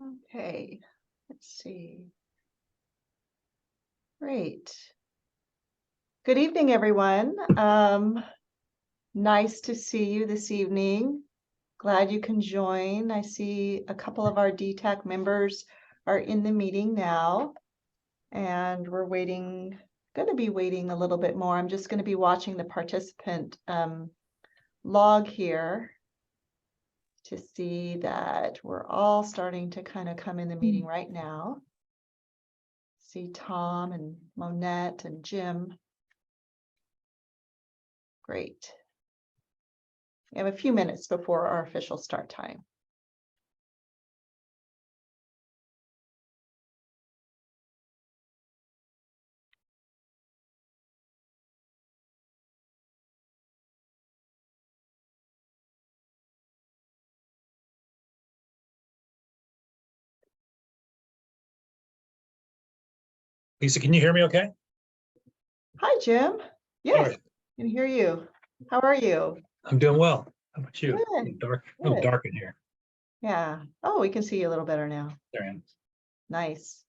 Okay, let's see. Great. Good evening, everyone. Nice to see you this evening. Glad you can join. I see a couple of our DTAC members are in the meeting now, and we're going to be waiting a little bit more. I'm just going to be watching the participant log here to see that we're all starting to kind of come in the meeting right now. See Tom and Monette and Jim. Great. We have a few minutes before our official start time. Lisa, can you hear me okay? Hi, Jim. Yes, All right. I can hear you. How are you? I'm doing well. How about you? Good. Dark, Good. dark in here. Yeah. Oh, we can see you a little better now. There I am. Nice.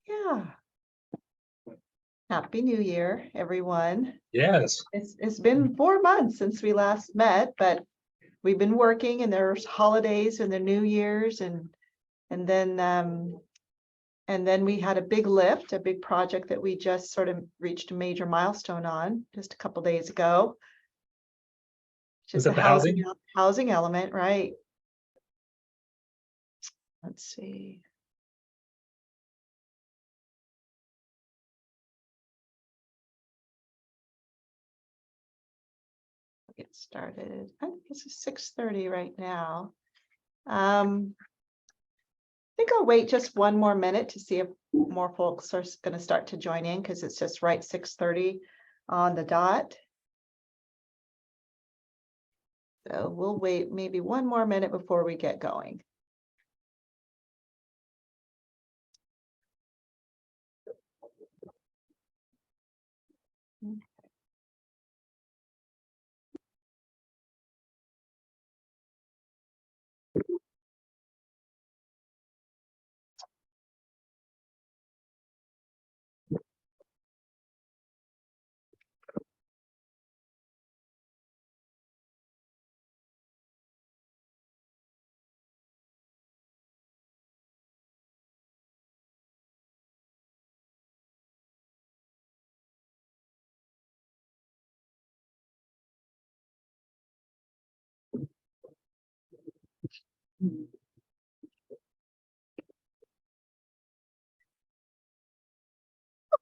Yeah. Happy New Year, everyone. Yes. It's been 4 months since we last met, but we've been working, and there's holidays and the New Year's, and then we had a big lift, a big project that we just sort of reached a major milestone on just a couple days ago. Was Just that the housing element, right? Let's see. Get started. I think this is 6:30 right now. I think I'll wait just one more minute to see if more folks are going to start to join in, because it's just right 6:30 on the dot. So we'll wait maybe one more minute before we get going.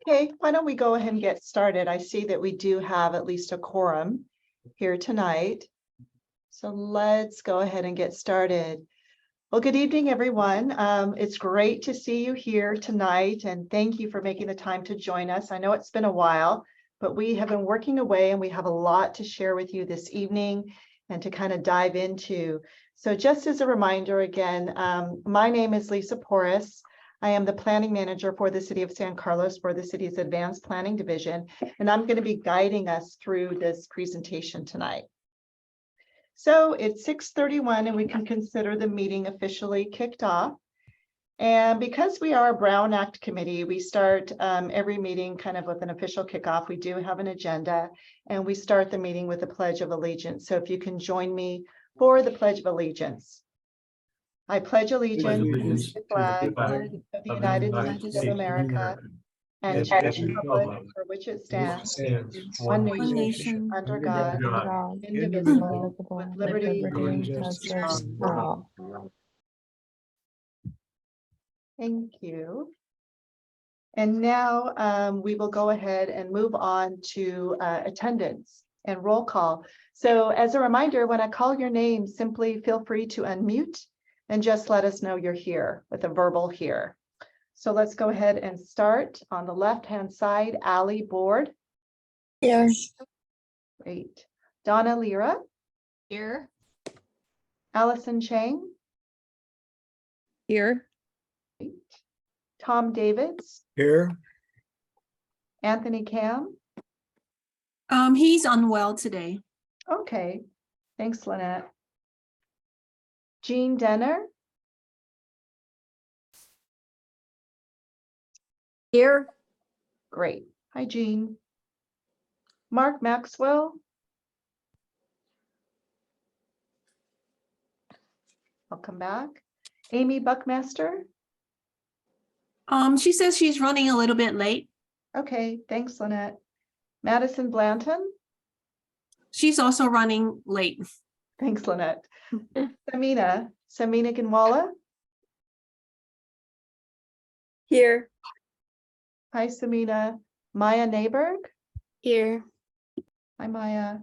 Okay, why don't we go ahead and get started? I see that we do have at least a quorum here tonight. So let's go ahead and get started. Well, good evening, everyone. It's great to see you here tonight, and thank you for making the time to join us. I know it's been a while, but we have been working away, and we have a lot to share with you this evening and to kind of dive into. So just as a reminder again, my name is Lisa Porras. I am the planning manager for the City of San Carlos for the city's Advanced Planning Division, and I'm going to be guiding us through this presentation tonight. So it's 6:31 and we can consider the meeting officially kicked off. And because we are a Brown Act committee, we start every meeting kind of with an official kickoff. We do have an agenda, and we start the meeting with a Pledge of Allegiance. So if you can join me for the Pledge of Allegiance. I pledge allegiance to the flag of the United States of America and to the republic for which it stands, one nation, under God, indivisible, with liberty and justice for all. Thank you. And now we will go ahead and move on to attendance and roll call. So as a reminder, when I call your name, simply feel free to unmute and just let us know you're here with a verbal here. So let's go ahead and start. On the left-hand side, Allie Board. Here. Great. Donna Lira. Here. Allison Chang. Here. Great. Tom Davids. Here. Anthony Cam. He's unwell today. Okay. Thanks, Lynette. Jean Denner. Here. Great. Hi, Jean. Mark Maxwell. I'll come back. Amy Buckmaster. She says she's running a little bit late. Okay, thanks, Lynette. Madison Blanton. She's also running late. Thanks, Lynette. Samina Ginwala. Here. Hi, Samina. Maya Neighborg. Here. Hi, Maya.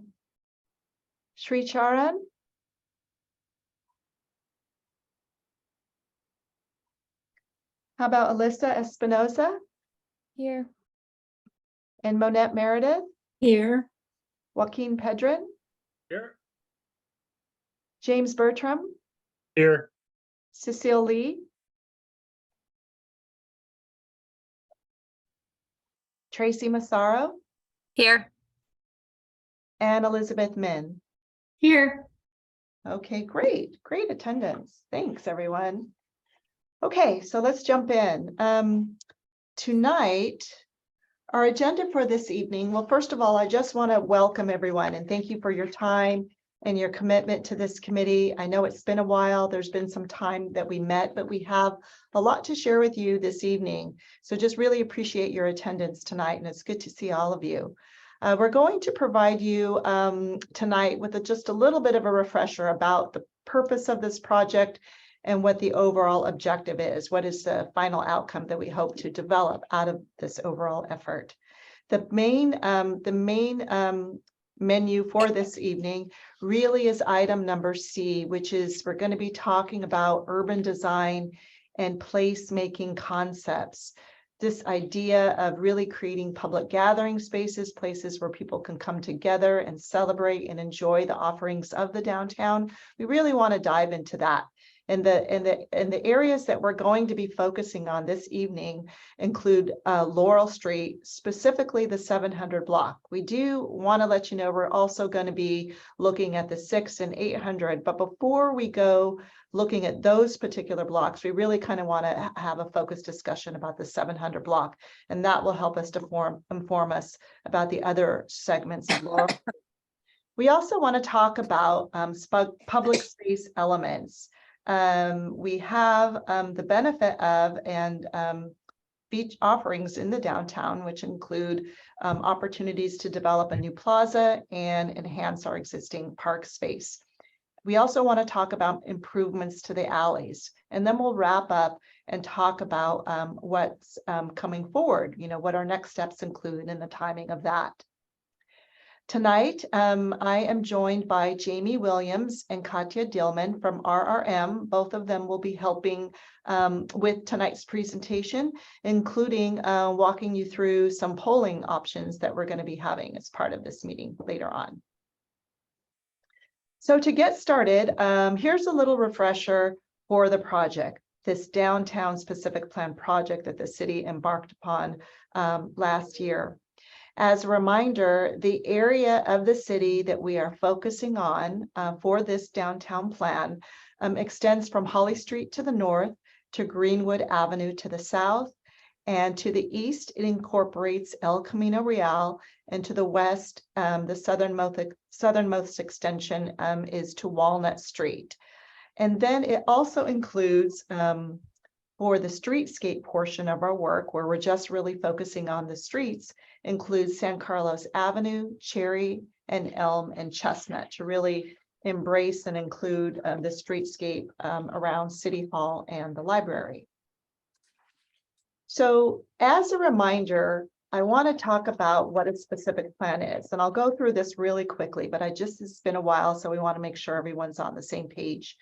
Sri Charan. How about Alyssa Espinoza Here. and Monette Meredith? Here. Joaquin Pedron, Here. James Bertram, Here. Cecile Lee, Tracy Massaro, Here. and Elizabeth Min. Here. Okay, great attendance. Thanks, everyone. Okay, so let's jump in. Tonight, our agenda for this evening, well, first of all, I just want to welcome everyone and thank you for your time and your commitment to this committee. I know it's been a while. There's been some time that we met, but we have a lot to share with you this evening. So just really appreciate your attendance tonight, and it's good to see all of you. We're going to provide you tonight with just a little bit of a refresher about the purpose of this project and what the overall objective is. What is the final outcome that we hope to develop out of this overall effort? The main menu for this evening really is item number C, which is we're going to be talking about urban design and placemaking concepts. This idea of really creating public gathering spaces, places where people can come together and celebrate and enjoy the offerings of the downtown. We really want to dive into that. And the areas that we're going to be focusing on this evening include Laurel Street, specifically the 700 block. We do want to let you know we're also going to be looking at the 600 and 800. But before we go looking at those particular blocks, we really kind of want to have a focused discussion about the 700 block, and that will help us to inform us about the other segments of Laurel. We also want to talk about public space elements. We have the benefit of beach offerings in the downtown, which include opportunities to develop a new plaza and enhance our existing park space. We also want to talk about improvements to the alleys, and then we'll wrap up and talk about what's coming forward, what our next steps include and the timing of that. Tonight, I am joined by Jamie Williams and Katya Dillman from RRM. Both of them will be helping with tonight's presentation, including walking you through some polling options that we're going to be having as part of this meeting later on. So to get started, here's a little refresher for the project, this downtown specific plan project that the city embarked upon last year. As a reminder, the area of the city that we are focusing on for this downtown plan extends from Holly Street to the north to Greenwood Avenue to the south, and to the east, it incorporates El Camino Real, and to the west, the southernmost extension is to Walnut Street. And then it also includes for the streetscape portion of our work, where we're just really focusing on the streets, includes San Carlos Avenue, Cherry, and Elm and Chestnut to really embrace and include the streetscape around City Hall and the library. So as a reminder, I want to talk about what a specific plan is, and I'll go through this really quickly, but it's been a while, so we want to make sure everyone's on the same page.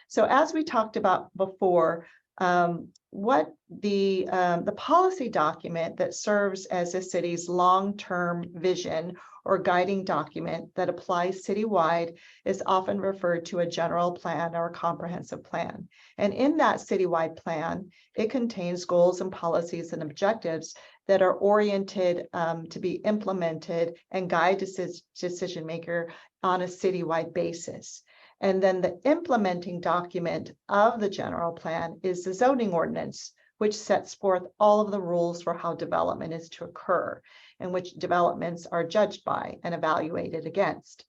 So as we talked about before, what the policy document that serves as a city's long-term vision or guiding document that applies citywide is often referred to a general plan or a comprehensive plan. And in that citywide plan, it contains goals and policies and objectives that are oriented to be implemented and guide decision maker on a citywide basis. And then the implementing document of the general plan is the zoning ordinance, which sets forth all of the rules for how development is to occur and which developments are judged by and evaluated against.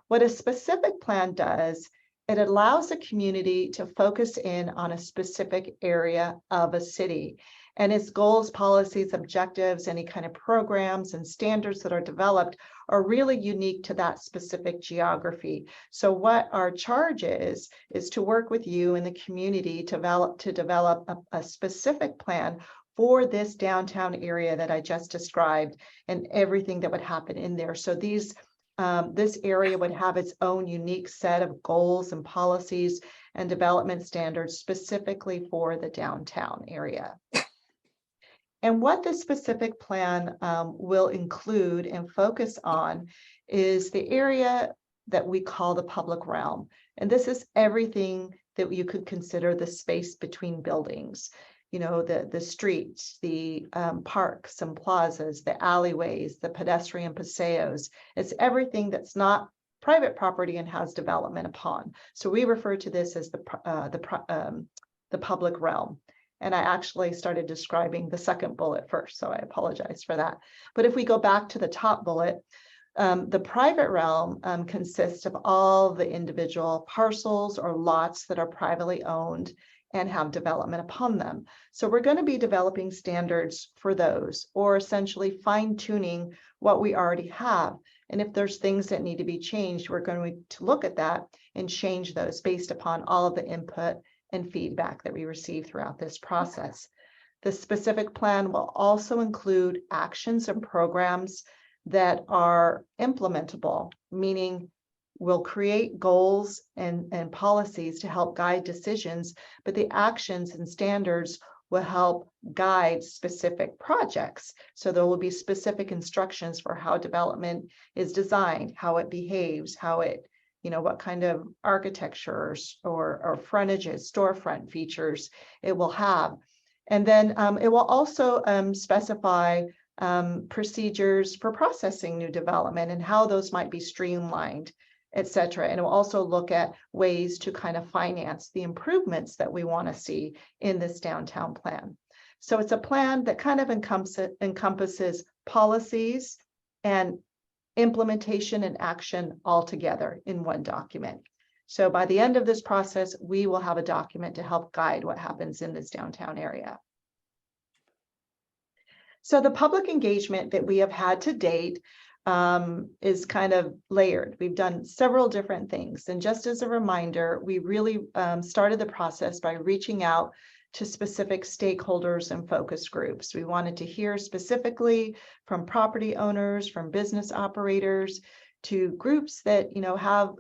What a specific plan does, it allows a community to focus in on a specific area of a city, and its goals, policies, objectives, any kind of programs and standards that are developed are really unique to that specific geography. So what our charge is to work with you in the community to develop a specific plan for this downtown area that I just described and everything that would happen in there. So this area would have its own unique set of goals and policies and development standards specifically for the downtown area. And what this specific plan will include and focus on is the area that we call the public realm. And this is everything that you could consider the space between buildings. You know, the streets, the parks and plazas, the alleyways, the pedestrian paseos. It's everything that's not private property and has development upon. So we refer to this as the public realm. And I actually started describing the second bullet first, so I apologize for that. But if we go back to the top bullet, the private realm consists of all the individual parcels or lots that are privately owned and have development upon them. So we're going to be developing standards for those, or essentially fine-tuning what we already have. And if there's things that need to be changed, we're going to look at that and change those based upon all of the input and feedback that we receive throughout this process. The specific plan will also include actions and programs that are implementable, meaning we'll create goals and policies to help guide decisions, but the actions and standards will help guide specific projects. So there will be specific instructions for how development is designed, how it behaves, how it, you know, what kind of architectures or frontages, storefront features it will have. And then it will also specify procedures for processing new development and how those might be streamlined, et cetera. And it will also look at ways to kind of finance the improvements that we want to see in this downtown plan. So it's a plan that kind of encompasses policies and implementation and action all together in one document. So by the end of this process, we will have a document to help guide what happens in this downtown area. So the public engagement that we have had to date is kind of layered. We've done several different things. And just as a reminder, we really started the process by reaching out to specific stakeholders and focus groups. We wanted to hear specifically from property owners, from business operators, to groups that, you know, have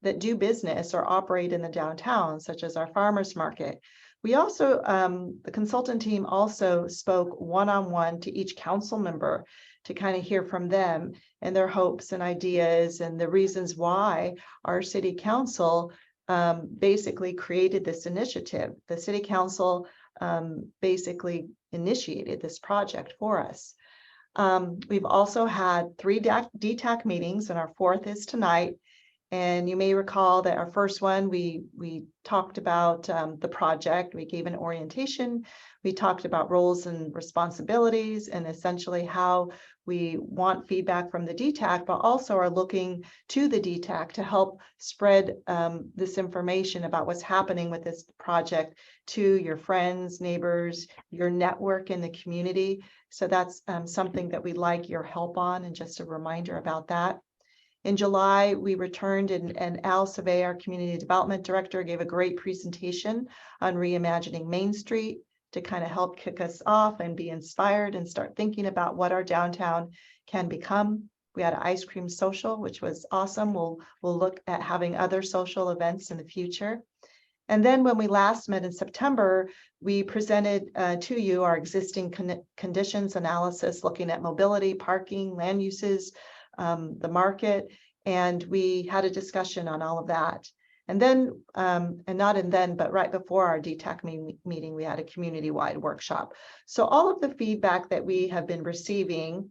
that do business or operate in the downtown, such as our farmers market. We also, the consultant team also spoke one-on-one to each council member to kind of hear from them and their hopes and ideas and the reasons why our city council basically created this initiative. The city council basically initiated this project for us. We've also had 3 DTAC meetings, and our 4th is tonight. And you may recall that our first one, we talked about the project. We gave an orientation. We talked about roles and responsibilities and essentially how we want feedback from the DTAC, but also are looking to the DTAC to help spread this information about what's happening with this project to your friends, neighbors, your network in the community. So that's something that we'd like your help on, and just a reminder about that. In July, we returned and Al Savay, our Community Development Director, gave a great presentation on reimagining Main Street to kind of help kick us off and be inspired and start thinking about what our downtown can become. We had an ice cream social, which was awesome. We'll look at having other social events in the future. And then when we last met in September, we presented to you our existing conditions analysis, looking at mobility, parking, land uses, the market, and we had a discussion on all of that. And then, but right before our DTAC meeting, we had a community-wide workshop. So all of the feedback that we have been receiving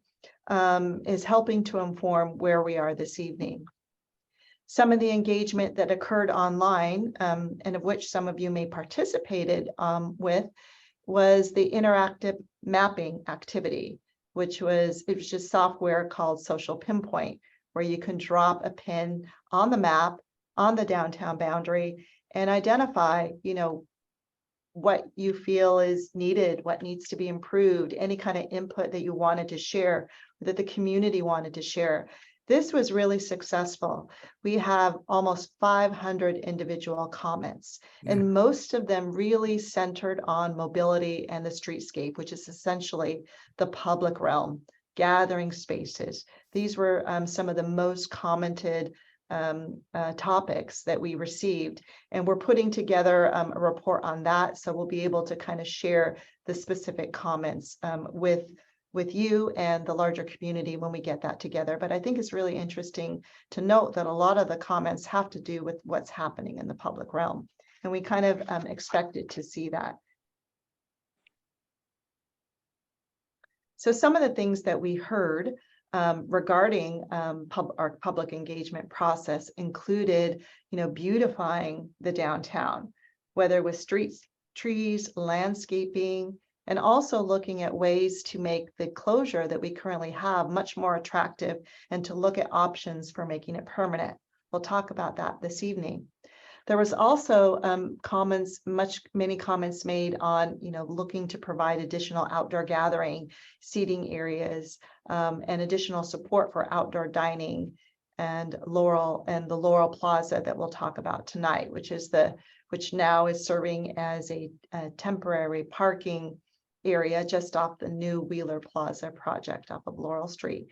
is helping to inform where we are this evening. Some of the engagement that occurred online, and of which some of you may participated with, was the interactive mapping activity, it was just software called Social Pinpoint, where you can drop a pin on the map on the downtown boundary and identify, what you feel is needed, what needs to be improved, any kind of input that you wanted to share, that the community wanted to share. This was really successful. We have almost 500 individual comments, and most of them really centered on mobility and the streetscape, which is essentially the public realm, gathering spaces. These were some of the most commented topics that we received, and we're putting together a report on that, so we'll be able to kind of share the specific comments with you and the larger community when we get that together. But I think it's really interesting to note that a lot of the comments have to do with what's happening in the public realm, and we kind of expected to see that. So some of the things that we heard regarding our public engagement process included, beautifying the downtown, whether with streets, trees, landscaping, and also looking at ways to make the closure that we currently have much more attractive and to look at options for making it permanent. We'll talk about that this evening. There was also many comments made on, looking to provide additional outdoor gathering, seating areas, and additional support for outdoor dining, and the Laurel Plaza that we'll talk about tonight, which now is serving as a temporary parking area just off the new Wheeler Plaza project off of Laurel Street.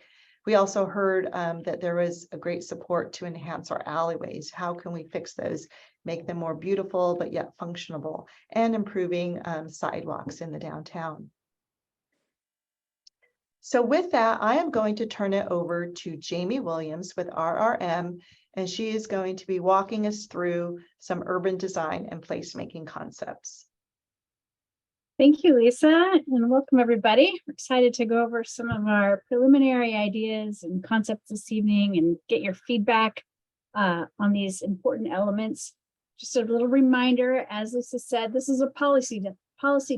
We also heard that there was a great support to enhance our alleyways. How can we fix those, make them more beautiful, but yet functional, and improving sidewalks in the downtown. So with that, I am going to turn it over to Jamie Williams with RRM, and she is going to be walking us through some urban design and placemaking concepts. Thank you, Lisa, and welcome everybody. We're excited to go over some of our preliminary ideas and concepts this evening and get your feedback on these important elements. Just a little reminder, as Lisa said, this is a policy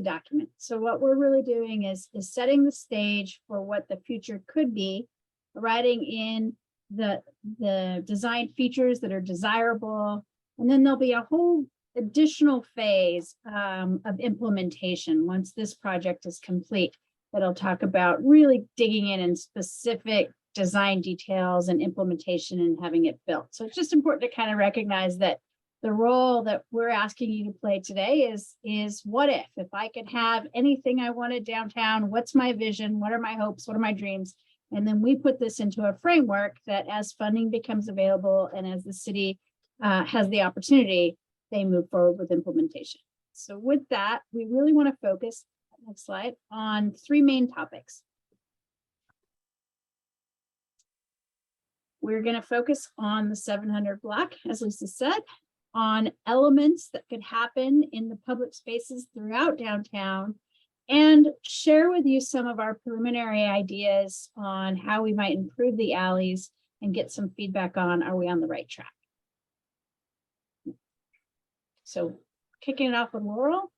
document. So what we're really doing is setting the stage for what the future could be, writing in the design features that are desirable, and then there'll be a whole additional phase of implementation once this project is complete, that'll talk about really digging in specific design details and implementation and having it built. So it's just important to kind of recognize that the role that we're asking you to play today is what if I could have anything I wanted downtown, what's my vision, what are my hopes, what are my dreams? And then we put this into a framework that as funding becomes available and as the city has the opportunity, they move forward with implementation. So with that, we really want to focus, next slide, on three main topics. We're going to focus on the 700 block, as Lisa said, on elements that could happen in the public spaces throughout downtown, and share with you some of our preliminary ideas on how we might improve the alleys and get some feedback on, are we on the right track? So kicking it off with Laurel.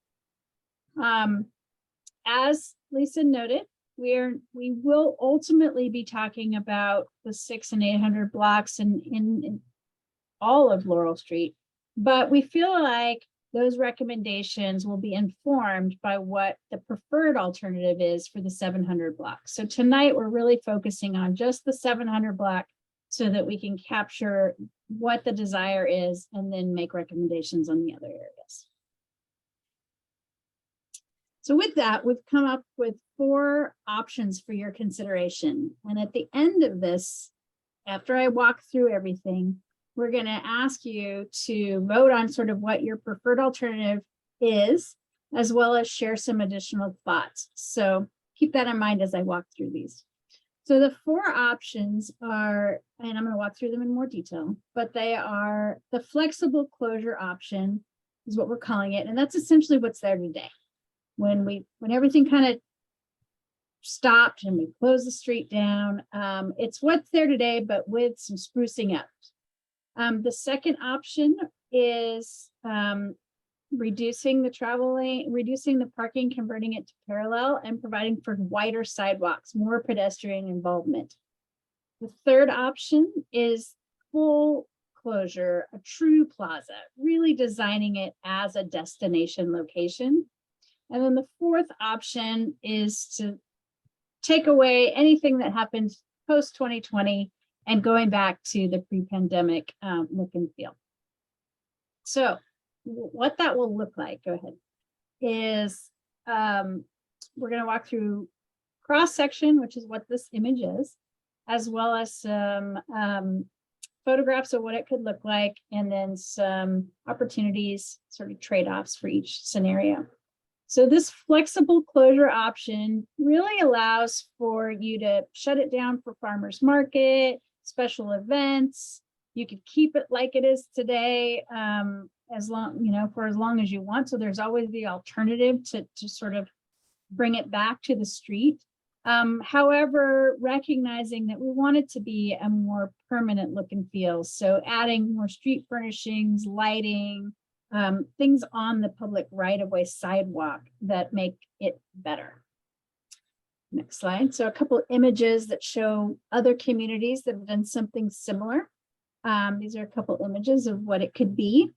As Lisa noted, we will ultimately be talking about the 600 and 800 blocks in all of Laurel Street, but we feel like those recommendations will be informed by what the preferred alternative is for the 700 block. So tonight we're really focusing on just the 700 block so that we can capture what the desire is and then make recommendations on the other areas. So with that, we've come up with 4 options for your consideration. And at the end of this, after I walk through everything, we're going to ask you to vote on sort of what your preferred alternative is, as well as share some additional thoughts. So keep that in mind as I walk through these. So the 4 options are, and I'm going to walk through them in more detail, but they are the flexible closure option is what we're calling it. And that's essentially what's there today. When everything kind of stopped and we closed the street down, it's what's there today, but with some sprucing up. The second option is reducing the travel lane, reducing the parking, converting it to parallel, and providing for wider sidewalks, more pedestrian involvement. The third option is full closure, a true plaza, really designing it as a destination location. And then the fourth option is to take away anything that happened post 2020 and going back to the pre-pandemic look and feel. So what that will look like, go ahead, is we're going to walk through cross section, which is what this image is, as well as some photographs of what it could look like, and then some opportunities, sort of trade-offs for each scenario. So this flexible closure option really allows for you to shut it down for farmers market, special events. You could keep it like it is today, as long, for as long as you want. So there's always the alternative to sort of bring it back to the street. However, recognizing that we want it to be a more permanent look and feel. So adding more street furnishings, lighting, things on the public right-of-way sidewalk that make it better. Next slide. So a couple of images that show other communities that have done something similar. These are a couple images of what it could be.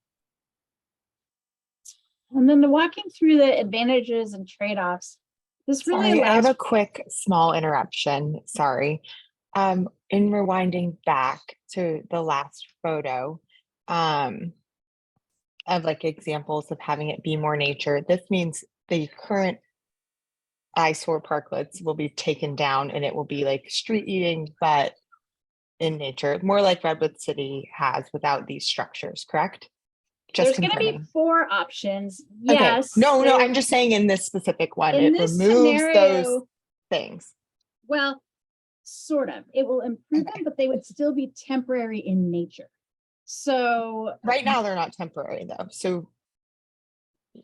And then walking through the advantages and trade-offs. This really Sorry, I allows. have a quick small interruption. Sorry. In rewinding back to the last photo, of like examples of having it be more nature, this means the current eyesore parklets will be taken down and it will be like street eating, but in nature, more like Redwood City has without these structures, correct? Just There's going to be confirming. 4 options. Okay. Yes. No, there- I'm just saying in this specific one, in it this removes those scenario, things. well, sort of. It will improve them, but they would still be temporary in nature. So Right now, they're not temporary though. So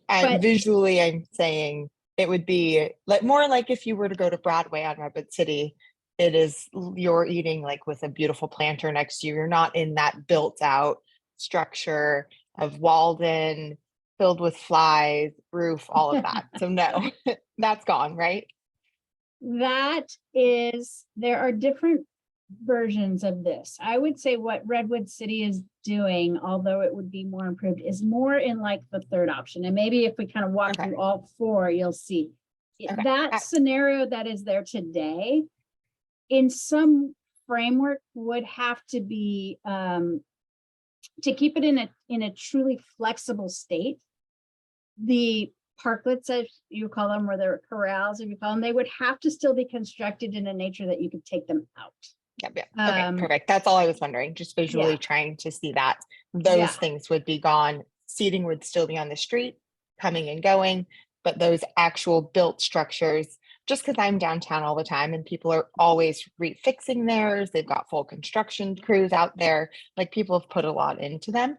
But- visually, I'm saying it would be like more like if you were to go to Broadway on Redwood City, it is you're eating like with a beautiful planter next to you. You're not in that built out structure of Walden filled with flies, roof, all of that. So no, that's gone, right? there are different versions of this. I would say what Redwood City is doing, although it would be more improved, is more in like the third option. And maybe if we kind of walk Okay. through all 4, you'll see. Okay. That scenario that is there today, in some framework, would have to be to keep it in a truly flexible state. The parklets, as you call them, or the corrals, if you call them, they would have to still be constructed in a nature that you could take them out. Yep. Okay, Um, perfect. That's all I was wondering, just visually yeah. trying to see that those Yeah. things would be gone. Seating would still be on the street, coming and going, but those actual built structures, just because I'm downtown all the time and people are always refixing theirs, they've got full construction crews out there, like people have put a lot into them,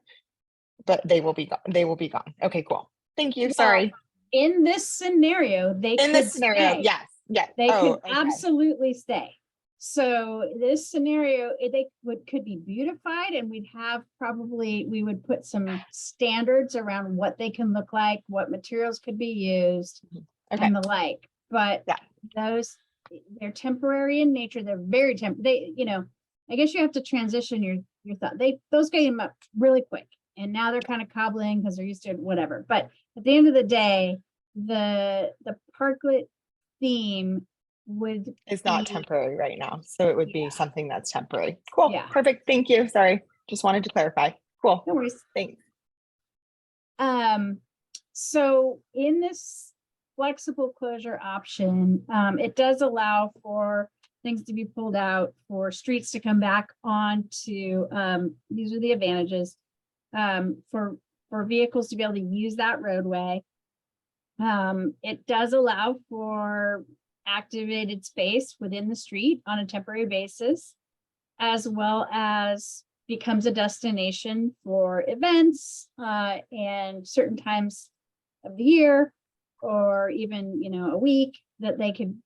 but they will be gone. They will be gone. Okay, cool. Thank you. Well, Sorry. In this scenario, they In could this scenario, stay. yes, yes. They Oh, could okay. absolutely stay. So this scenario, could be beautified, and we would put some standards around what they can look like, what materials could be used, Okay. and the like. But Yeah. they're temporary in nature. They're very temporary. I guess you have to transition your thought. Those came up really quick, and now they're kind of cobbling because they're used to it, whatever. But at the end of the day, the parklet theme would It's not be- temporary right now, so it would Yeah. be something that's temporary. Cool, Yeah. perfect. Thank you. Sorry, just wanted to clarify. Cool, No worries. thanks. So in this flexible closure option, it does allow for things to be pulled out, for streets to come back onto, these are the advantages, for vehicles to be able to use that roadway. It does allow for activated space within the street on a temporary basis, as well as becomes a destination for events and certain times of the year, or even a week that they could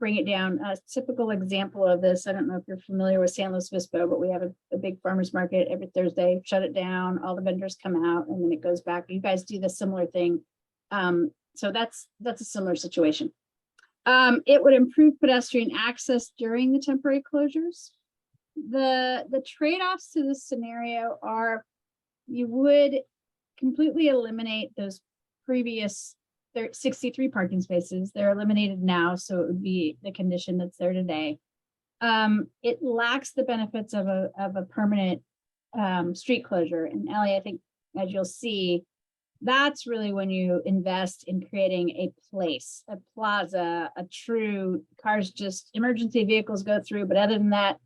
bring it down. A typical example of this, I don't know if you're familiar with San Luis Obispo, but we have a big farmers market every Thursday, shut it down, all the vendors come out and then it goes back. You guys do the similar thing. So that's a similar situation. It would improve pedestrian access during the temporary closures. The trade-offs to this scenario are you would completely eliminate those previous 63 parking spaces. They're eliminated now, so it would be the condition that's there today. It lacks the benefits of a permanent street closure. And Ellie, I think as you'll see, that's really when you invest in creating a place, a plaza, a true cars, just emergency vehicles go through. But other than that,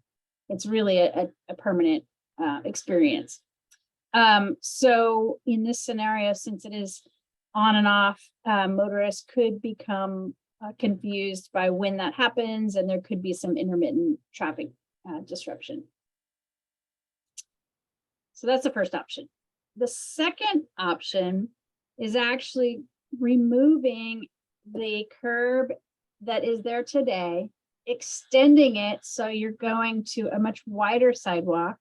it's really a permanent experience. So in this scenario, since it is on and off, motorists could become confused by when that happens, and there could be some intermittent traffic disruption. So that's the first option. The second option is actually removing the curb that is there today, extending it so you're going to a much wider sidewalk.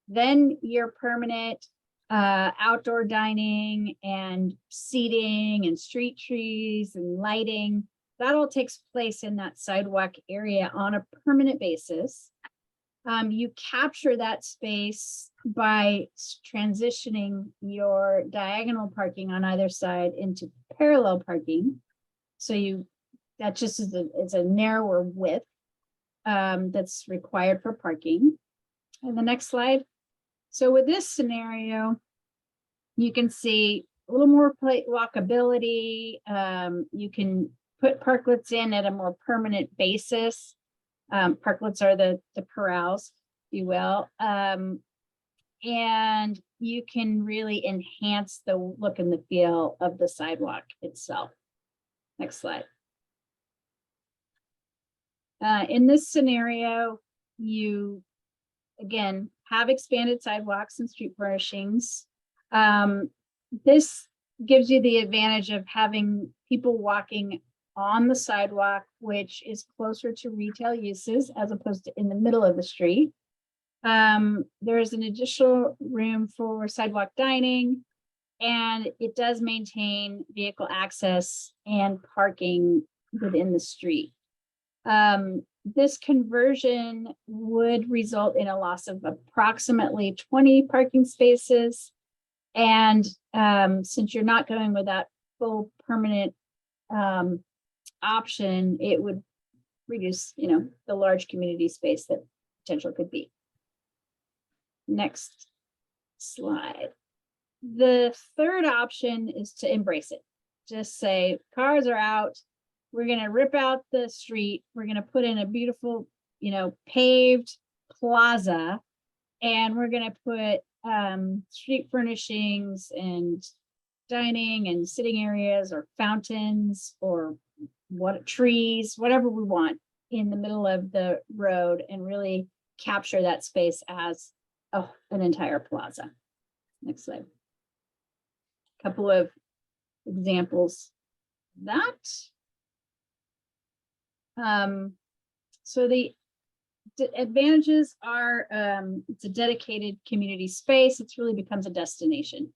Then your permanent outdoor dining and seating and street trees and lighting, that all takes place in that sidewalk area on a permanent basis. You capture that space by transitioning your diagonal parking on either side into parallel parking. So that just is it's a narrower width that's required for parking. And the next slide. So with this scenario, you can see a little more walkability. You can put parklets in at a more permanent basis. Parklets are the corrals, if you will. And you can really enhance the look and the feel of the sidewalk itself. Next slide. In this scenario, you, again, have expanded sidewalks and street furnishings. This gives you the advantage of having people walking on the sidewalk, which is closer to retail uses as opposed to in the middle of the street. There is an additional room for sidewalk dining, and it does maintain vehicle access and parking within the street. This conversion would result in a loss of approximately 20 parking spaces. And since you're not going with that full permanent option, it would reduce, the large community space that potential could be. Next slide. The third option is to embrace it. Just say cars are out. We're going to rip out the street. We're going to put in a beautiful, paved plaza, and we're going to put street furnishings and dining and sitting areas or fountains or trees, whatever we want in the middle of the road, and really capture that space as an entire plaza. Next slide. A couple of examples of that. So the advantages are it's a dedicated community space. It really becomes a destination.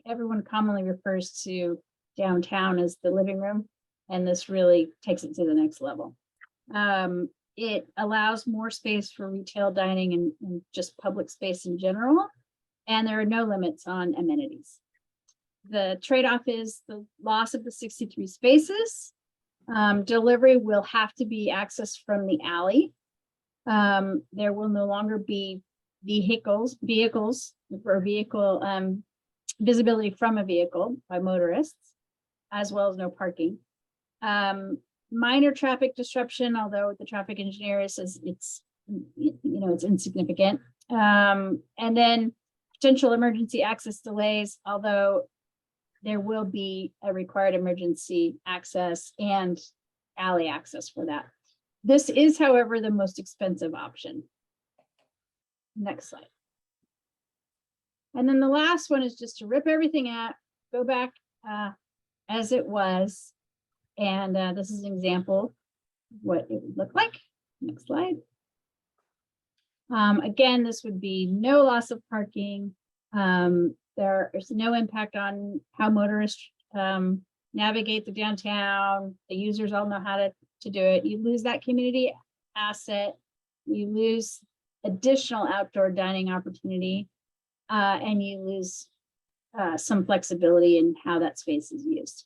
Everyone commonly refers to downtown as the living room, and this really takes it to the next level. It allows more space for retail dining and just public space in general, and there are no limits on amenities. The trade-off is the loss of the 63 spaces. Delivery will have to be accessed from the alley. There will no longer be vehicles or vehicle visibility from a vehicle by motorists, as well as no parking. Minor traffic disruption, although the traffic engineer says it's insignificant. And then potential emergency access delays, although there will be a required emergency access and alley access for that. This is, however, the most expensive option. Next slide. And then the last one is just to rip everything out, go back as it was. And this is an example. what it would look like. Next slide. Again, this would be no loss of parking. There is no impact on how motorists navigate the downtown. The users all know how to do it. You lose that community asset. You lose additional outdoor dining opportunity, and you lose some flexibility in how that space is used.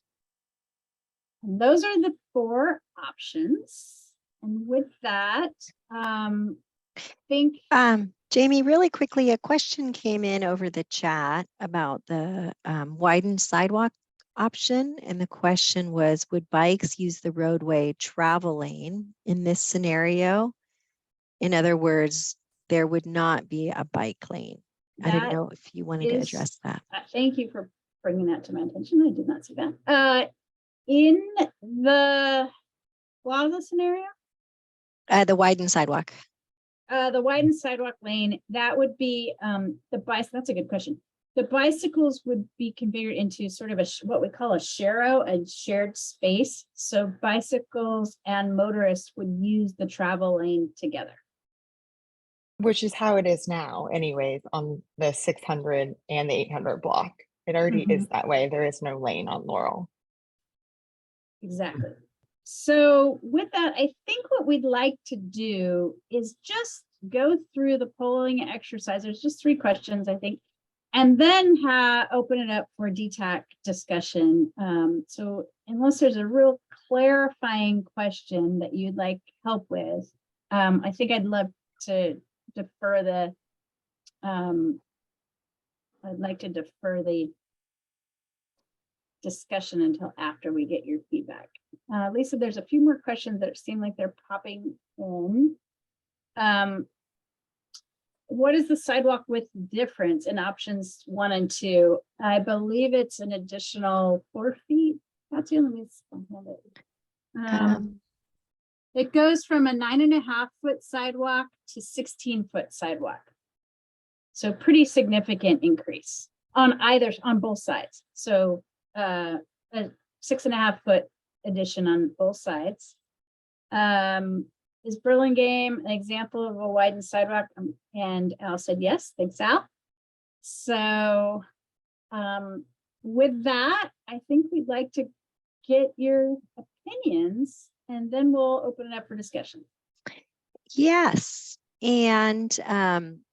And those are the 4 options. And with that, think Jamie, really quickly, a question came in over the chat about the widened sidewalk option. And the question was, would bikes use the roadway travel lane in this scenario? In other words, there would not be a bike lane. I didn't know if you wanted to address that. Thank you for bringing that to my attention. I did not see that. In the plaza scenario, The widened sidewalk. the widened sidewalk lane, that would be that's a good question. The bicycles would be configured into sort of what we call a shared space. So bicycles and motorists would use the travel lane together. Which is how it is now anyways on the 600 and the 800 block. It already is that way. There is no lane on Laurel. Exactly. So with that, I think what we'd like to do is just go through the polling exercise. There's just 3 questions, I think, and then open it up for DTAC discussion. So unless there's a real clarifying question that you'd like help with, I think I'd love to defer the discussion until after we get your feedback. Lisa, there's a few more questions that seem like they're popping in. What is the sidewalk width difference in options 1 and 2? I believe it's an additional 4 feet. That's the only it goes from a 9.5-foot sidewalk to 16-foot sidewalk. So pretty significant increase on both sides. So a 6.5-foot addition on both sides. Is Burlingame an example of a widened sidewalk? And Al said yes. Thanks, Al. So with that, I think we'd like to get your opinions, and then we'll open it up for discussion. Yes. And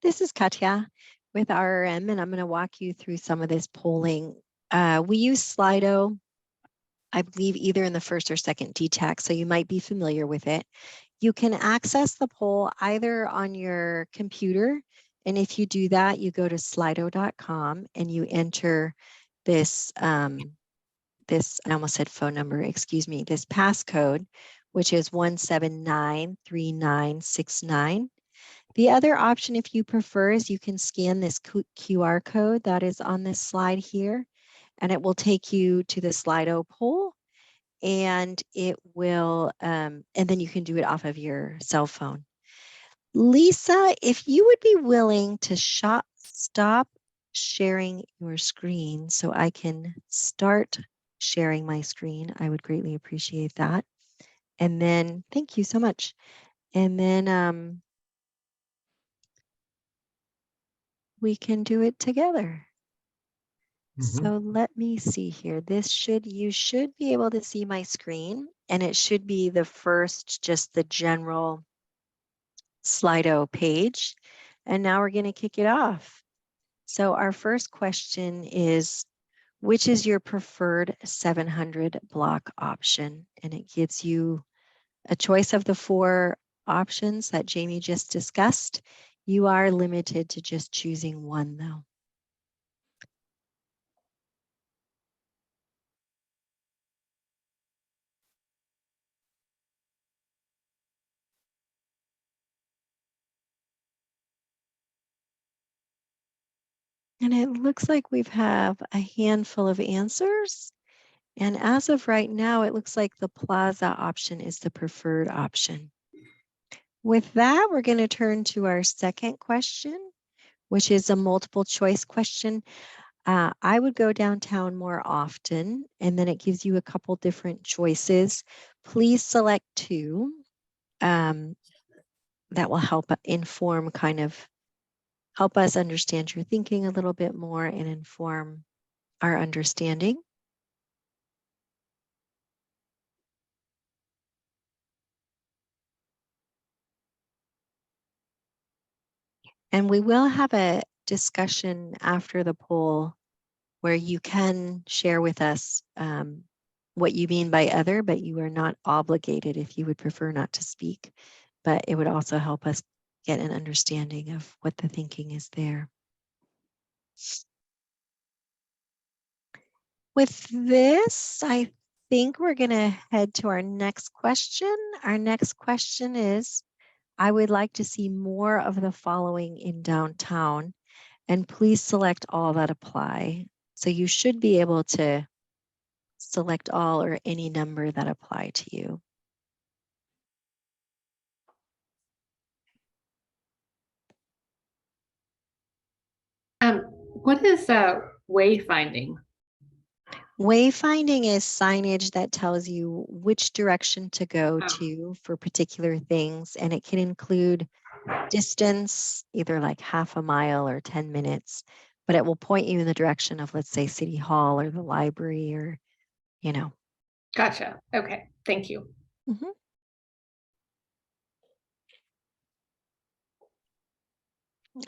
this is Katya with RRM, and I'm going to walk you through some of this polling. We use Slido, I believe, either in the first or second DTAC, so you might be familiar with it. You can access the poll either on your computer, and if you do that, you go to slido.com and you enter this, I almost said phone number, excuse me, this passcode, which is 1793969. The other option, if you prefer, is you can scan this QR code that is on this slide here, and it will take you to the Slido poll, and it will, and then you can do it off of your cell phone. Lisa, if you would be willing to stop sharing your screen so I can start sharing my screen, I would greatly appreciate that. And then, thank you so much. And then we can do it together. So let me see here. You should be able to see my screen, and it should be the first, just the general Slido page. And now we're going to kick it off. So our first question is, which is your preferred 700 block option? And it gives you a choice of the 4 options that Jamie just discussed. You are limited to just choosing one, though. And it looks like we have a handful of answers. And as of right now, it looks like the plaza option is the preferred option. With that, we're going to turn to our second question, which is a multiple choice question. I would go downtown more often, and then it gives you a couple different choices. Please select 2. that will help inform help us understand your thinking a little bit more and inform our understanding. And we will have a discussion after the poll where you can share with us what you mean by other, but you are not obligated if you would prefer not to speak. But it would also help us get an understanding of what the thinking is there. With this, I think we're going to head to our next question. Our next question is, I would like to see more of the following in downtown, and please select all that apply. So you should be able to select all or any number that apply to you. What is wayfinding? Wayfinding is signage that tells you which direction to go Oh. to for particular things, and it can include distance, either like half a mile or 10 minutes, but it will point you in the direction of, let's say, City Hall or the library or, you know. Gotcha. Okay, thank you. Mhm.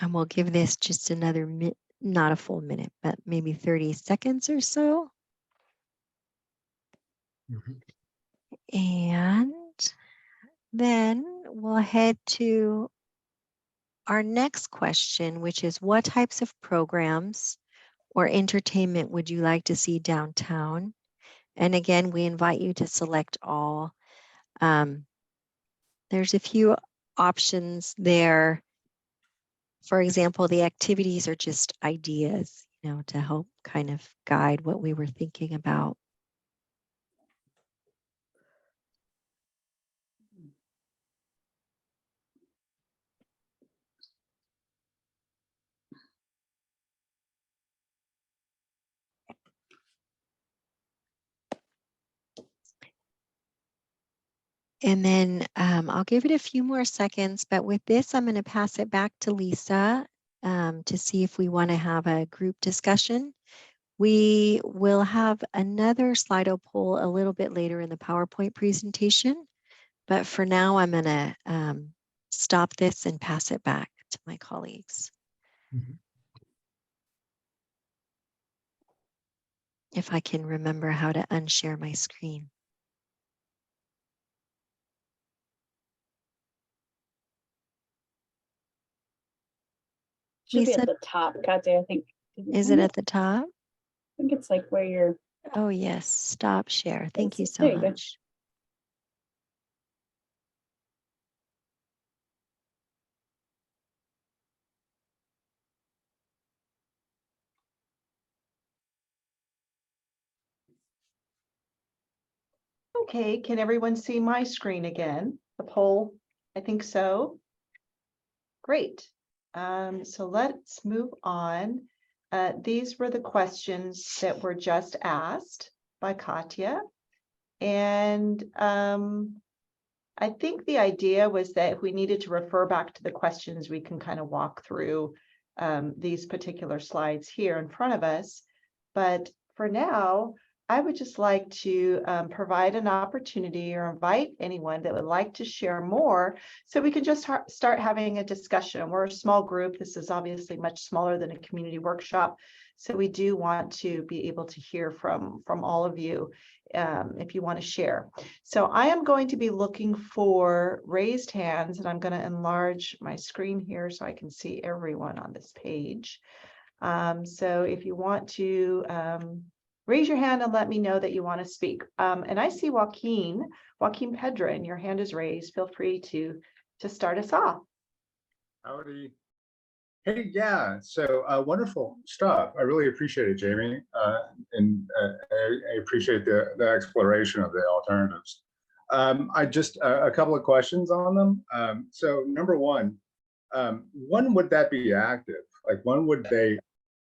And we'll give this just another not a full minute, but maybe 30 seconds or so. And then we'll head to our next question, which is what types of programs or entertainment would you like to see downtown? And again, we invite you to select all. There's a few options there. For example, the activities are just ideas, to help kind of guide what we were thinking about. And then I'll give it a few more seconds, but with this, I'm going to pass it back to Lisa to see if we want to have a group discussion. We will have another Slido poll a little bit later in the PowerPoint presentation, but for now, I'm going to stop this and pass it back to my colleagues. If I can remember how to unshare my screen. Should be Lisa? at the top, Katya, I think. Did you Is find it at the top? I think it's like where you're. Oh, yes. Stop share. Thank you so There you go. much. Okay, can everyone see my screen again? The poll, I think so. Great. So let's move on. These were the questions that were just asked by Katya. And I think the idea was that if we needed to refer back to the questions, we can kind of walk through these particular slides here in front of us. But for now, I would just like to provide an opportunity or invite anyone that would like to share more so we can just start having a discussion. We're a small group. This is obviously much smaller than a community workshop. So we do want to be able to hear from all of you if you want to share. So I am going to be looking for raised hands, and I'm going to enlarge my screen here so I can see everyone on this page. So if you want to raise your hand and let me know that you want to speak. And I see Joaquin Pedrin, your hand is raised. Feel free to start us off. Howdy. Hey, yeah, so wonderful stuff. I really appreciate it, Jamie. And I appreciate the exploration of the alternatives. I just a couple of questions on them. So number one, when would that be active? Like when would they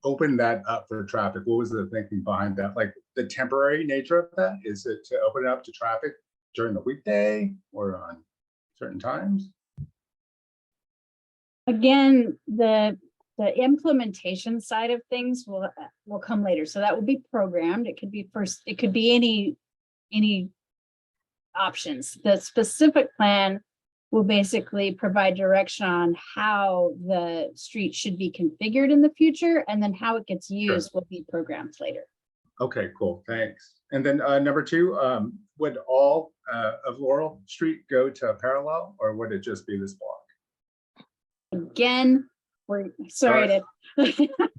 open that up for traffic? What was the thinking behind that? Like the temporary nature of that? Is it to open it up to traffic during the weekday or on certain times? Again, the implementation side of things will come later. So that will be programmed. It could be first, it could be any options. The specific plan will basically provide direction on how the street should be configured in the future, and then how it gets used will be programmed later. Okay, cool, thanks. And then number two, would all of Laurel Street go to parallel, or would it just be this block? Again, we're sorry to,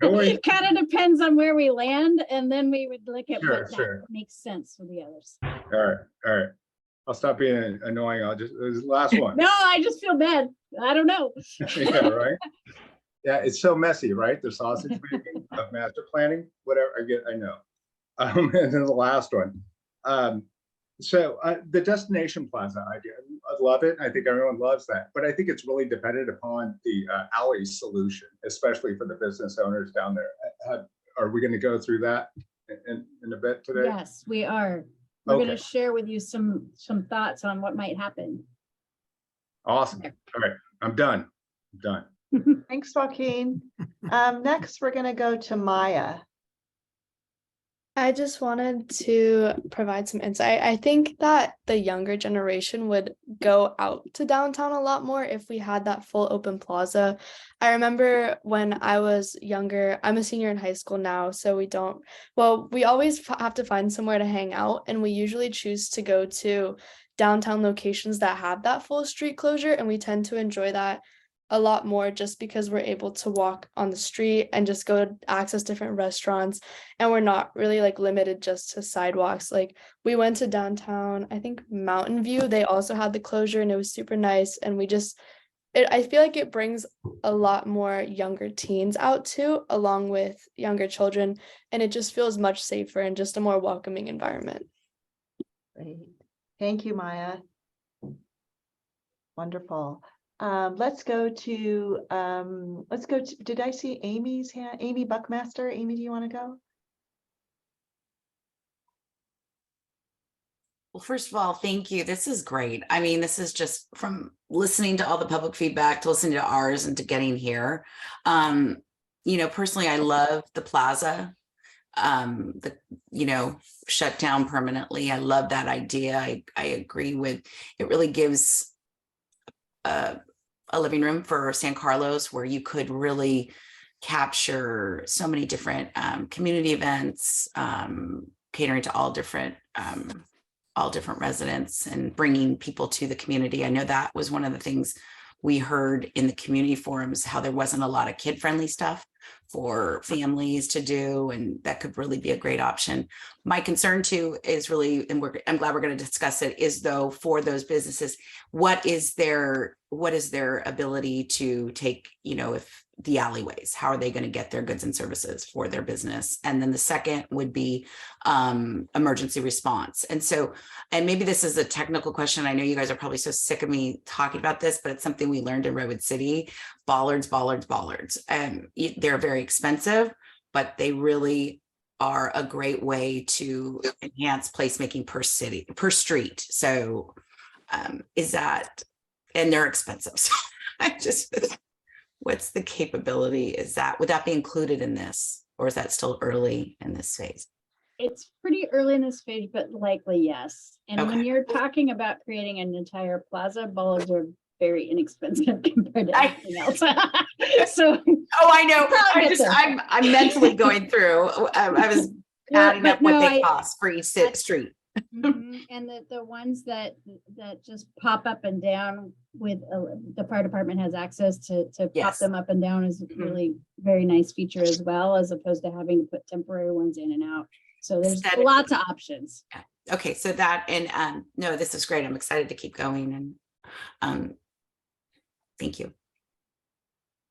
No worries. it kind of depends on where we land, and then we would look at Sure, what that sure. makes sense for the others. All right. I'll stop being annoying. I'll just, this is the last one. No, I just feel bad. I don't know. Yeah, right? Yeah, it's so messy, right? The sausage making of master planning, whatever, I know. And then the last one. So the destination plaza idea, I love it. I think everyone loves that, but I think it's really dependent upon the alley solution, especially for the business owners down there. Are we gonna go through that in a bit today? Yes, we are. We're going Okay. to share with you some thoughts on what might happen. Awesome. All right, I'm done. I'm done. Thanks, Joaquin. Next, we're gonna go to Maya. I just wanted to provide some insight. I think that the younger generation would go out to downtown a lot more if we had that full open plaza. I remember when I was younger, I'm a senior in high school now, so we always have to find somewhere to hang out, and we usually choose to go to downtown locations that have that full street closure, and we tend to enjoy that a lot more just because we're able to walk on the street and just go access different restaurants, and we're not really like limited just to sidewalks. Like we went to downtown, I think Mountain View, they also had the closure and it was super nice, and I feel like it brings a lot more younger teens out too, along with younger children, and it just feels much safer and just a more welcoming environment. Great. Thank you, Maya. Wonderful. Let's go to, did I see Amy's hand? Amy Buckmaster. Amy, do you want to go? Well, first of all, thank you. This is great. I mean, this is just from listening to all the public feedback to listening to ours and to getting here. Personally, I love the plaza, shut down permanently. I love that idea. I agree with, it really gives a living room for San Carlos where you could really capture so many different community events, catering to all different residents and bringing people to the community. I know that was one of the things we heard in the community forums, how there wasn't a lot of kid-friendly stuff for families to do, and that could really be a great option. My concern too is really, and I'm glad we're going to discuss it, is though for those businesses, what is their ability to take, if the alleyways, how are they going to get their goods and services for their business? And then the second would be emergency response. And maybe this is a technical question. I know you guys are probably so sick of me talking about this, but it's something we learned in Redwood City. Bollards. They're very expensive, but they really are a great way to enhance placemaking per street. So and they're expensive. So what's the capability? Would that be included in this, or is that still early in this phase? It's pretty early in this phase, but likely yes. And when Okay. you're talking about creating an entire plaza, bollards are very inexpensive compared to everything else. So Oh, I know. Probably get there. I'm mentally going through. I was adding up what they cost for each street. And the ones that just pop up and down with the fire department has access to pop Yes. them up and down is really very nice feature as well, as opposed to having to put temporary ones in and out. So there's Aesthetically. lots of options. Okay, so that, and no, this is great. I'm excited to keep going, and thank you.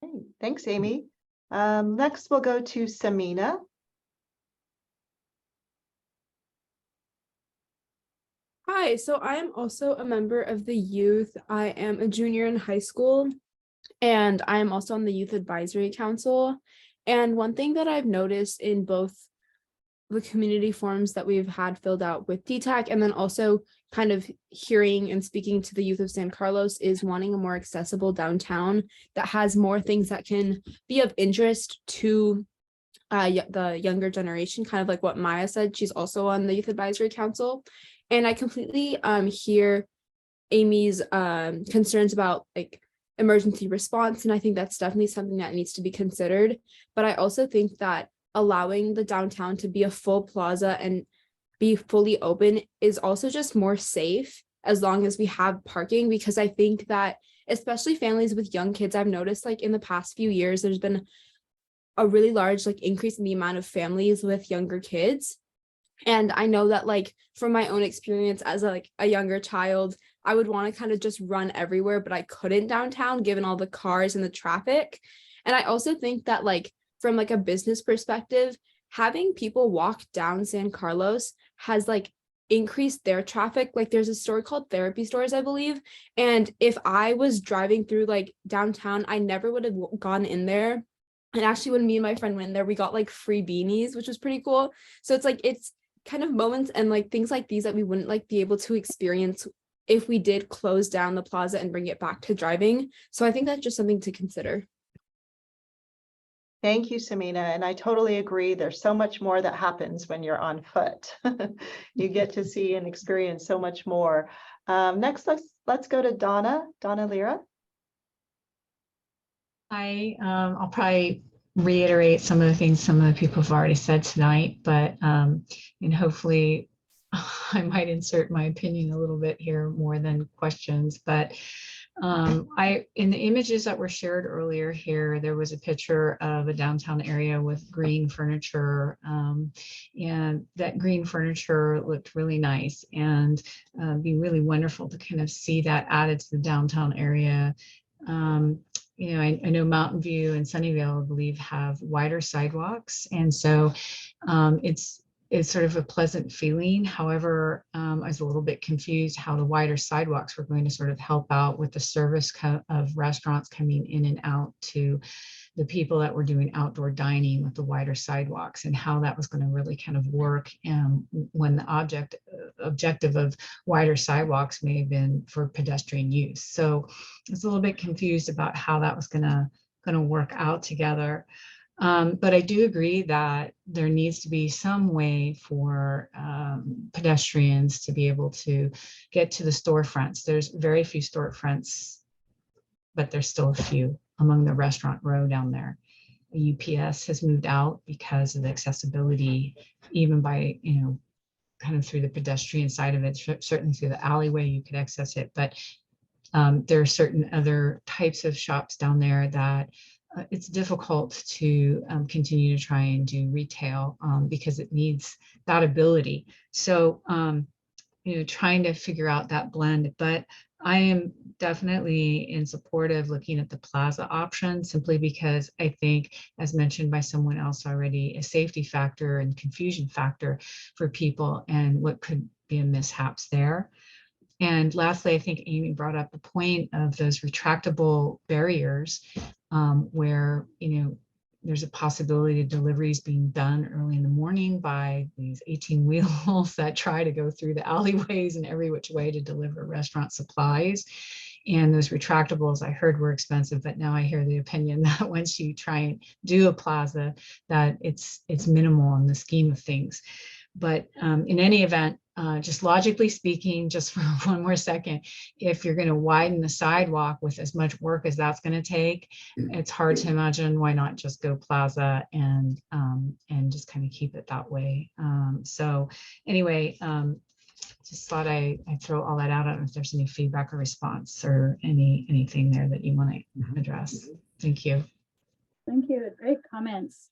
Hey, thanks, Amy. Next, we'll go to Samina. Hi, so I am also a member of the youth. I am a junior in high school, and I am also on the Youth Advisory Council. And one thing that I've noticed in both the community forms that we've had filled out with DTAC, and then also kind of hearing and speaking to the youth of San Carlos, is wanting a more accessible downtown that has more things that can be of interest to the younger generation, kind of like what Maya said. She's also on the Youth Advisory Council. And I completely hear Amy's concerns about like emergency response. And I think that's definitely something that needs to be considered. But I also think that allowing the downtown to be a full plaza and be fully open is also just more safe as long as we have parking, because I think that especially families with young kids, I've noticed like in the past few years, there's been a really large like increase in the amount of families with younger kids. And I know that like from my own experience as a younger child, I would want to kind of just run everywhere, but I couldn't downtown given all the cars and the traffic. And I also think that like from like a business perspective, having people walk down San Carlos has like increased their traffic. Like there's a store called Therapy Stores, I believe. And if I was driving through like downtown, I never would have gone in there. And actually when me and my friend went there, we got like free beanies, which was pretty cool. So it's like, it's kind of moments and like things like these that we wouldn't like be able to experience if we did close down the plaza and bring it back to driving. So I think that's just something to consider. Thank you, Samina. And I totally agree. There's so much more that happens when you're on foot. You get to see and experience so much more. Next, let's go to Donna Lira. I'll probably reiterate some of the things some of the people have already said tonight, but and hopefully I might insert my opinion a little bit here more than questions. But in the images that were shared earlier here, there was a picture of a downtown area with green furniture, and that green furniture looked really nice, and be really wonderful to kind of see that added to the downtown area. I know Mountain View and Sunnyvale, I believe, have wider sidewalks. And so it's sort of a pleasant feeling. However, I was a little bit confused how the wider sidewalks were going to sort of help out with the service of restaurants coming in and out to the people that were doing outdoor dining with the wider sidewalks, and how that was going to really kind of work. And when the objective of wider sidewalks may have been for pedestrian use. So I was a little bit confused about how that was going to work out together. But I do agree that there needs to be some way for pedestrians to be able to get to the storefronts. There's very few storefronts, but there's still a few among the restaurant row down there. UPS has moved out because of the accessibility, even by, kind of through the pedestrian side of it. Certainly through the alleyway, you could access it, but there are certain other types of shops down there that it's difficult to continue to try and do retail because it needs that ability. So, trying to figure out that blend, but I am definitely in support of looking at the plaza option, simply because I think, as mentioned by someone else already, a safety factor and confusion factor for people and what could be a mishaps there. And lastly, I think Amy brought up the point of those retractable barriers where, there's a possibility of deliveries being done early in the morning by these 18-wheels that try to go through the alleyways and every which way to deliver restaurant supplies. And those retractables I heard were expensive, but now I hear the opinion that once you try and do a plaza, that it's minimal in the scheme of things. But in any event, just logically speaking, just for one more second, if you're going to widen the sidewalk with as much work as that's going to take, it's hard to imagine why not just go plaza and just kind of keep it that way. So anyway, just thought I'd throw all that out. I don't know if there's any feedback or response or anything there that you want to address. Thank you. Thank you. Great comments.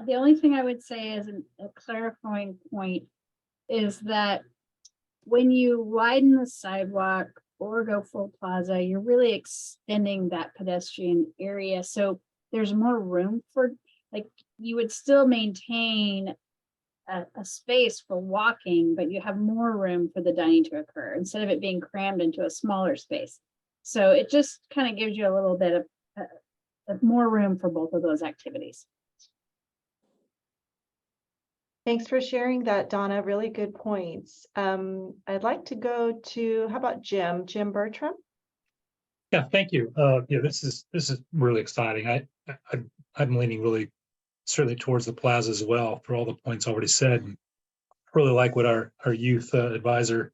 The only thing I would say as a clarifying point is that when you widen the sidewalk or go full plaza, you're really extending that pedestrian area. So there's more room for, like, you would still maintain a space for walking, but you have more room for the dining to occur instead of it being crammed into a smaller space. So it just kind of gives you a little bit of more room for both of those activities. Thanks for sharing that, Donna. Really good points. I'd like to go to, how about Jim Bertram? Yeah, thank you. Yeah, this is really exciting. I'm leaning really certainly towards the plaza as well for all the points already said. And really like what our youth advisor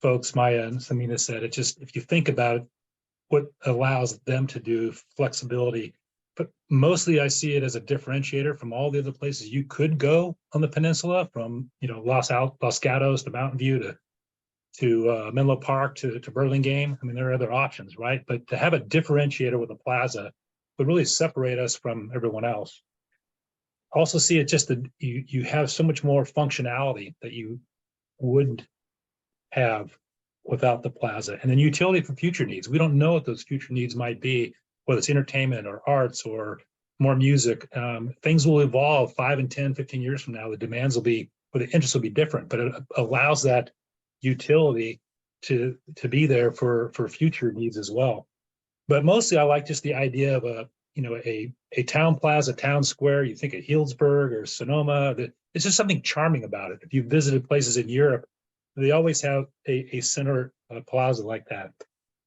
folks, Maya and Samina said. It just, if you think about it, what allows them to do flexibility, but mostly I see it as a differentiator from all the other places you could go on the peninsula, from Los Gatos to Mountain View to Menlo Park to Burlingame. I mean, there are other options, right? But to have a differentiator with a plaza would really separate us from everyone else. Also see it just that you have so much more functionality that you wouldn't have without the plaza. And then utility for future needs. We don't know what those future needs might be, whether it's entertainment or arts or more music. Things will evolve 5 and 10, 15 years from now. The demands will be, or the interests will be different, but it allows that utility to be there for future needs as well. But mostly I like just the idea of a town plaza, town square. You think of Healdsburg or Sonoma, that it's just something charming about it. If you've visited places in Europe, they always have a center plaza like that.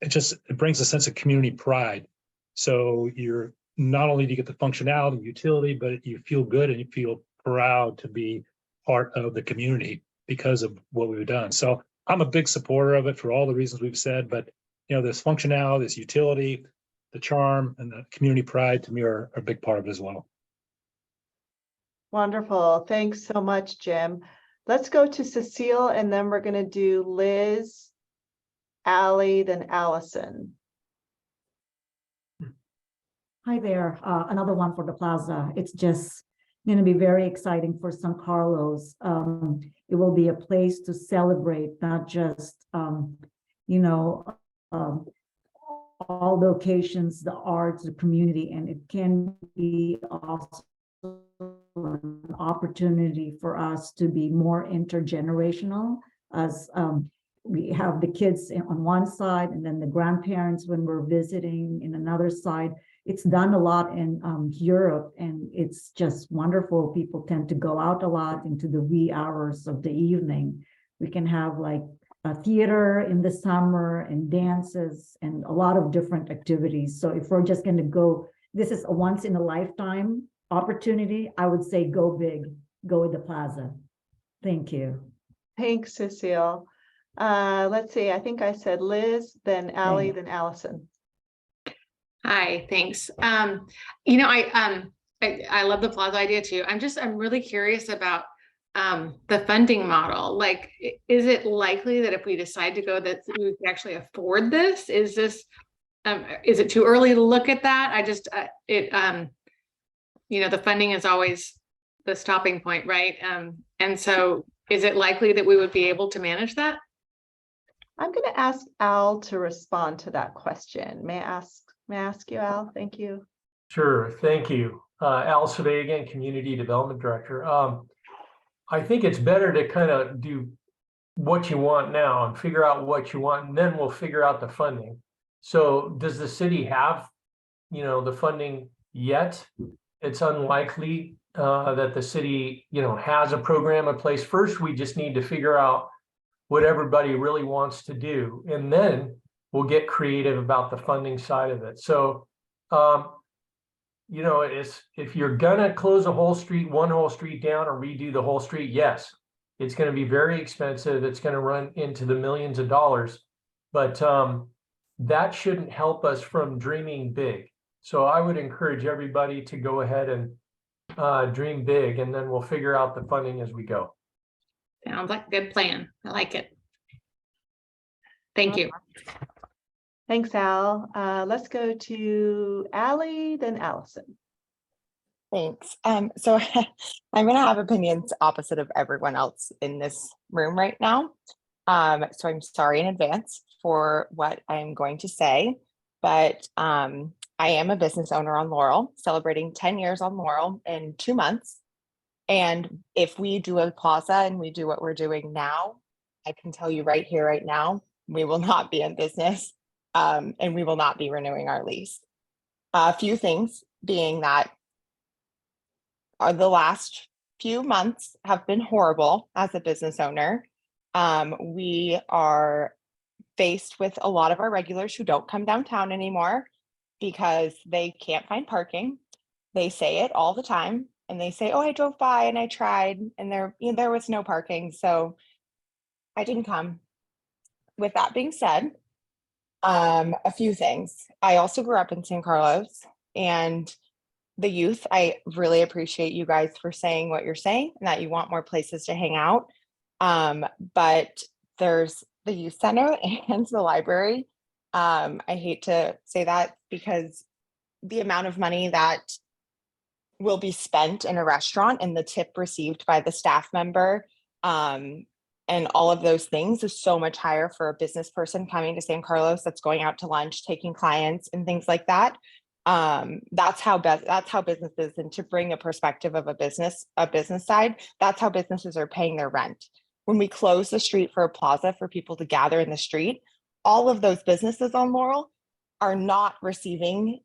It brings a sense of community pride. So you're not only do you get the functionality and utility, but you feel good and you feel proud to be part of the community because of what we've done. So I'm a big supporter of it for all the reasons we've said, but this functionality, this utility, the charm and the community pride to me are a big part of it as well. Wonderful. Thanks so much, Jim. Let's go to Cecile, and then we're going to do Liz, Allie, then Allison. Hi there. Another one for the plaza. It's just going to be very exciting for San Carlos. It will be a place to celebrate, not just, all the occasions, the arts, the community, and it can be also an opportunity for us to be more intergenerational, as we have the kids on one side and then the grandparents when we're visiting in another side. It's done a lot in Europe, and it's just wonderful. People tend to go out a lot into the wee hours of the evening. We can have like a theater in the summer and dances and a lot of different activities. So if we're just going to go, this is a once in a lifetime opportunity. I would say go big, go with the plaza. Thank you. Thanks, Cecile. Let's see. I think I said Liz, then Allie, then Allison. Hi, thanks. I love the plaza idea too. I'm really curious about the funding model. Like, is it likely that if we decide to go that we can actually afford this? Is it too early to look at that? The funding is always the stopping point, right? And so is it likely that we would be able to manage that? I'm going to ask Al to respond to that question. May I ask you, Al? Thank you. Sure, thank you. Al Savagan, Community Development Director. I think it's better to kind of do what you want now and figure out what you want, and then we'll figure out the funding. So does the city have, the funding yet? It's unlikely that the city, has a program in place. First, we just need to figure out what everybody really wants to do, and then we'll get creative about the funding side of it. So, if you're gonna close a whole street, one whole street down, or redo the whole street, yes, it's gonna be very expensive. It's gonna run into the millions of dollars, but that shouldn't help us from dreaming big. So I would encourage everybody to go ahead and dream big, and then we'll figure out the funding as we go. Sounds like a good plan. I like it. Thank you. Thanks, Al. Let's go to Allie, then Allison. Thanks. So I'm going to have opinions opposite of everyone else in this room right now. So I'm sorry in advance for what I'm going to say, but I am a business owner on Laurel, celebrating 10 years on Laurel in 2 months. And if we do a plaza and we do what we're doing now, I can tell you right here, right now, we will not be in business and we will not be renewing our lease. A few things being that the last few months have been horrible as a business owner. We are faced with a lot of our regulars who don't come downtown anymore because they can't find parking. They say it all the time, and they say, "Oh, I drove by and I tried, and there was no parking, so I didn't come." With that being said, a few things. I also grew up in San Carlos, and the youth, I really appreciate you guys for saying what you're saying and that you want more places to hang out. But there's the youth center and the library. I hate to say that because the amount of money that will be spent in a restaurant and the tip received by the staff member, and all of those things is so much higher for a business person coming to San Carlos that's going out to lunch, taking clients and things like that. That's how businesses, and to bring a perspective of a business side, that's how businesses are paying their rent. When we close the street for a plaza for people to gather in the street, all of those businesses on Laurel are not receiving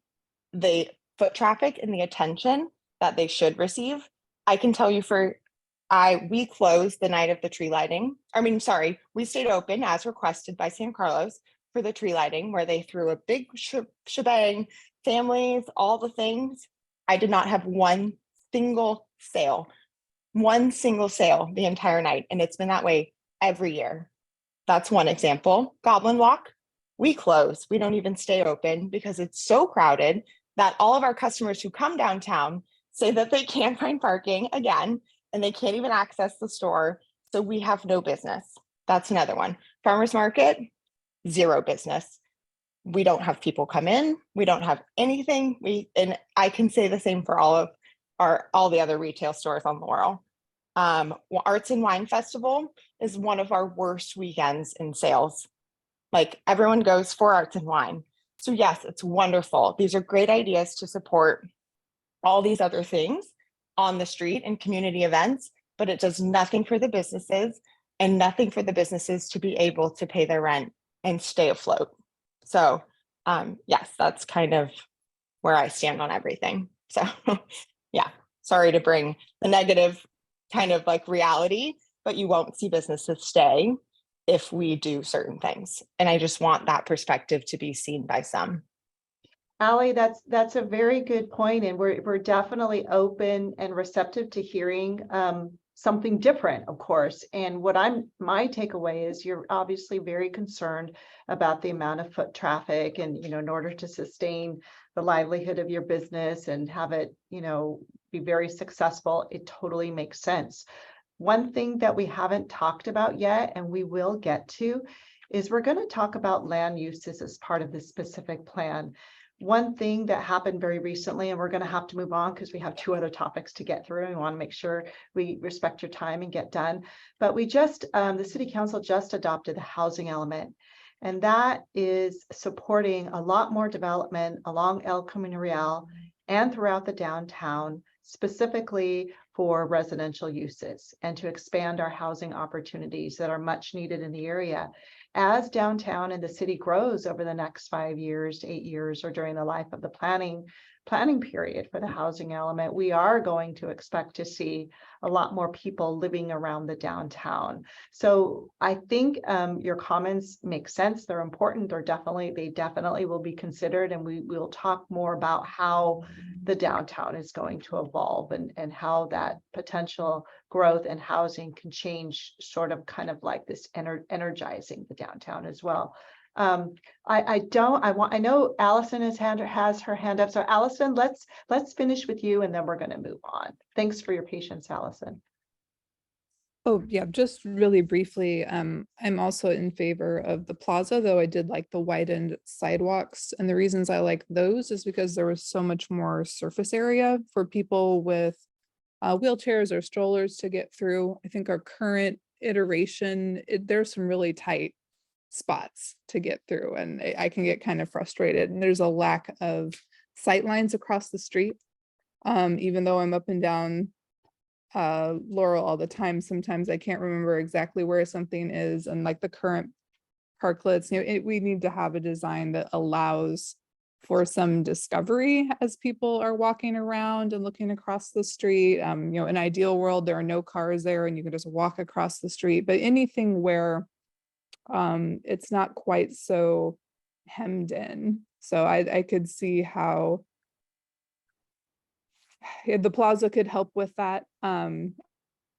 the foot traffic and the attention that they should receive. I can tell you we closed the night of the tree lighting. We stayed open as requested by San Carlos for the tree lighting, where they threw a big shebang, families, all the things. I did not have one single sale the entire night. And it's been that way every year. That's one example. Goblin Walk, we close. We don't even stay open because it's so crowded that all of our customers who come downtown say that they can't find parking again, and they can't even access the store. So we have no business. That's another one. Farmers Market, zero business. We don't have people come in. We don't have anything. And I can say the same for all the other retail stores on Laurel. Arts and Wine Festival is one of our worst weekends in sales. Like, everyone goes for arts and wine. So yes, it's wonderful. These are great ideas to support all these other things on the street and community events, but it does nothing for the businesses, and nothing for the businesses to be able to pay their rent and stay afloat. So yes, that's kind of where I stand on everything. So yeah, sorry to bring the negative kind of like reality, but you won't see businesses stay if we do certain things. And I just want that perspective to be seen by some. Allie, that's a very good point, and we're definitely open and receptive to hearing something different, of course. And my takeaway is you're obviously very concerned about the amount of foot traffic, and in order to sustain the livelihood of your business and have it be very successful, it totally makes sense. One thing that we haven't talked about yet, and we will get to, is we're going to talk about land uses as part of this specific plan. One thing that happened very recently, and we're going to have to move on because we have 2 other topics to get through, and we want to make sure we respect your time and get done. But the City Council just adopted the housing element, and that is supporting a lot more development along El Camino Real and throughout the downtown, specifically for residential uses, and to expand our housing opportunities that are much needed in the area. As downtown and the city grows over the next 5 years, 8 years, or during the life of the planning period for the housing element, we are going to expect to see a lot more people living around the downtown. So I think your comments make sense. They're important. They definitely will be considered, and we will talk more about how the downtown is going to evolve and how that potential growth and housing can change, sort of kind of like this energizing the downtown as well. I know Allison has her hand up. So Allison, let's finish with you, and then we're going to move on. Thanks for your patience, Allison. Oh yeah, just really briefly, I'm also in favor of the plaza, though I did like the widened sidewalks. And the reasons I like those is because there was so much more surface area for people with wheelchairs or strollers to get through. I think our current iteration, there's some really tight spots to get through, and I can get kind of frustrated. And there's a lack of sight lines across the street. Even though I'm up and down Laurel all the time, sometimes I can't remember exactly where something is. And like the current parklets, we need to have a design that allows for some discovery as people are walking around and looking across the street. You know, in an ideal world, there are no cars there and you can just walk across the street, but anything where it's not quite so hemmed in. So I could see how the plaza could help with that.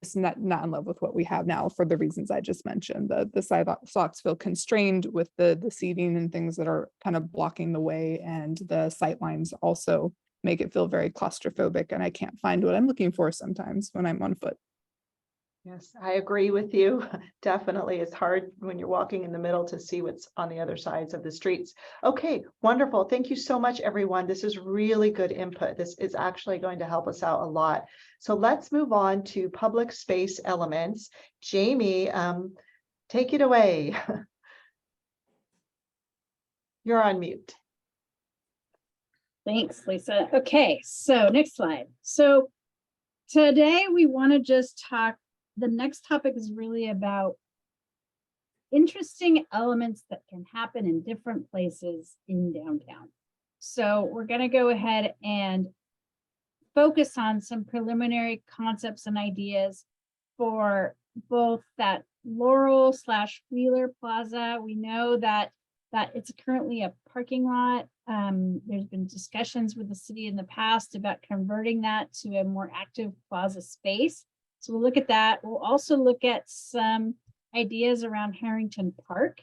It's not in love with what we have now for the reasons I just mentioned. The sidewalks feel constrained with the seating and things that are kind of blocking the way, and the sight lines also make it feel very claustrophobic, and I can't find what I'm looking for sometimes when I'm on foot. Yes, I agree with you. Definitely. It's hard when you're walking in the middle to see what's on the other sides of the streets. Okay, wonderful. Thank you so much, everyone. This is really good input. This is actually going to help us out a lot. So let's move on to public space elements. Jamie, take it away. You're on mute. Thanks, Lisa. Okay, so next slide. So today we want to just talk, the next topic is really about interesting elements that can happen in different places in downtown. So we're going to go ahead and focus on some preliminary concepts and ideas for both that Laurel / Wheeler Plaza. We know that it's currently a parking lot. There's been discussions with the city in the past about converting that to a more active plaza space. So we'll look at that. We'll also look at some ideas around Harrington Park.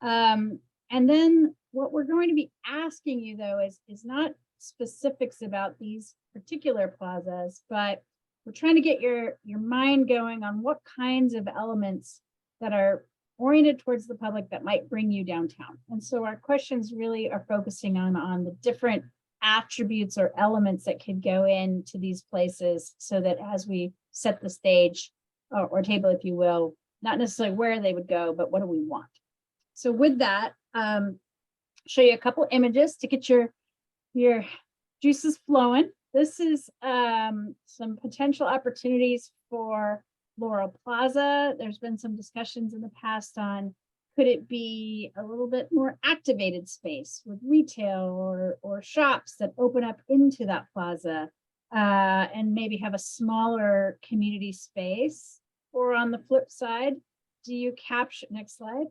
And then what we're going to be asking you, though, is not specifics about these particular plazas, but we're trying to get your mind going on what kinds of elements that are oriented towards the public that might bring you downtown. And so our questions really are focusing on the different attributes or elements that could go into these places, so that as we set the stage or table, if you will, not necessarily where they would go, but what do we want? So with that, show you a couple images to get your juices flowing. This is some potential opportunities for Laurel Plaza. There's been some discussions in the past on, could it be a little bit more activated space with retail or shops that open up into that plaza, and maybe have a smaller community space? Or on the flip side, do you capture, next slide,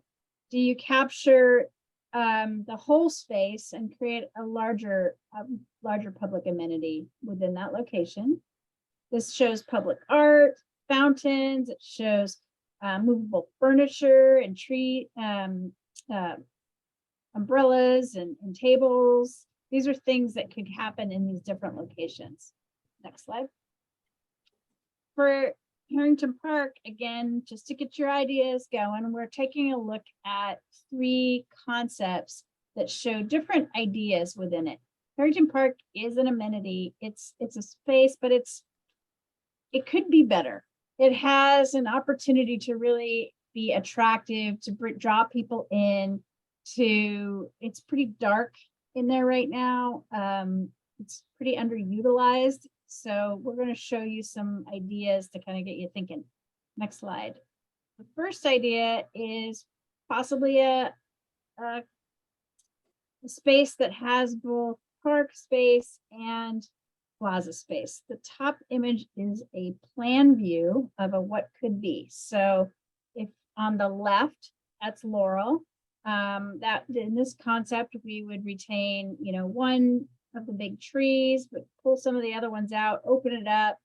do you capture the whole space and create a larger public amenity within that location? This shows public art, fountains, it shows movable furniture and tree umbrellas and tables. These are things that could happen in these different locations. Next slide. For Harrington Park, again, just to get your ideas going, we're taking a look at 3 concepts that show different ideas within it. Harrington Park is an amenity. It's a space, but it could be better. It has an opportunity to really be attractive, to draw people in. It's pretty dark in there right now. It's pretty underutilized. So we're going to show you some ideas to kind of get you thinking. Next slide. The first idea is possibly a space that has both park space and plaza space. The top image is a plan view of what could be. So if on the left, that's Laurel. That in this concept, we would retain, one of the big trees, but pull some of the other ones out, open it up,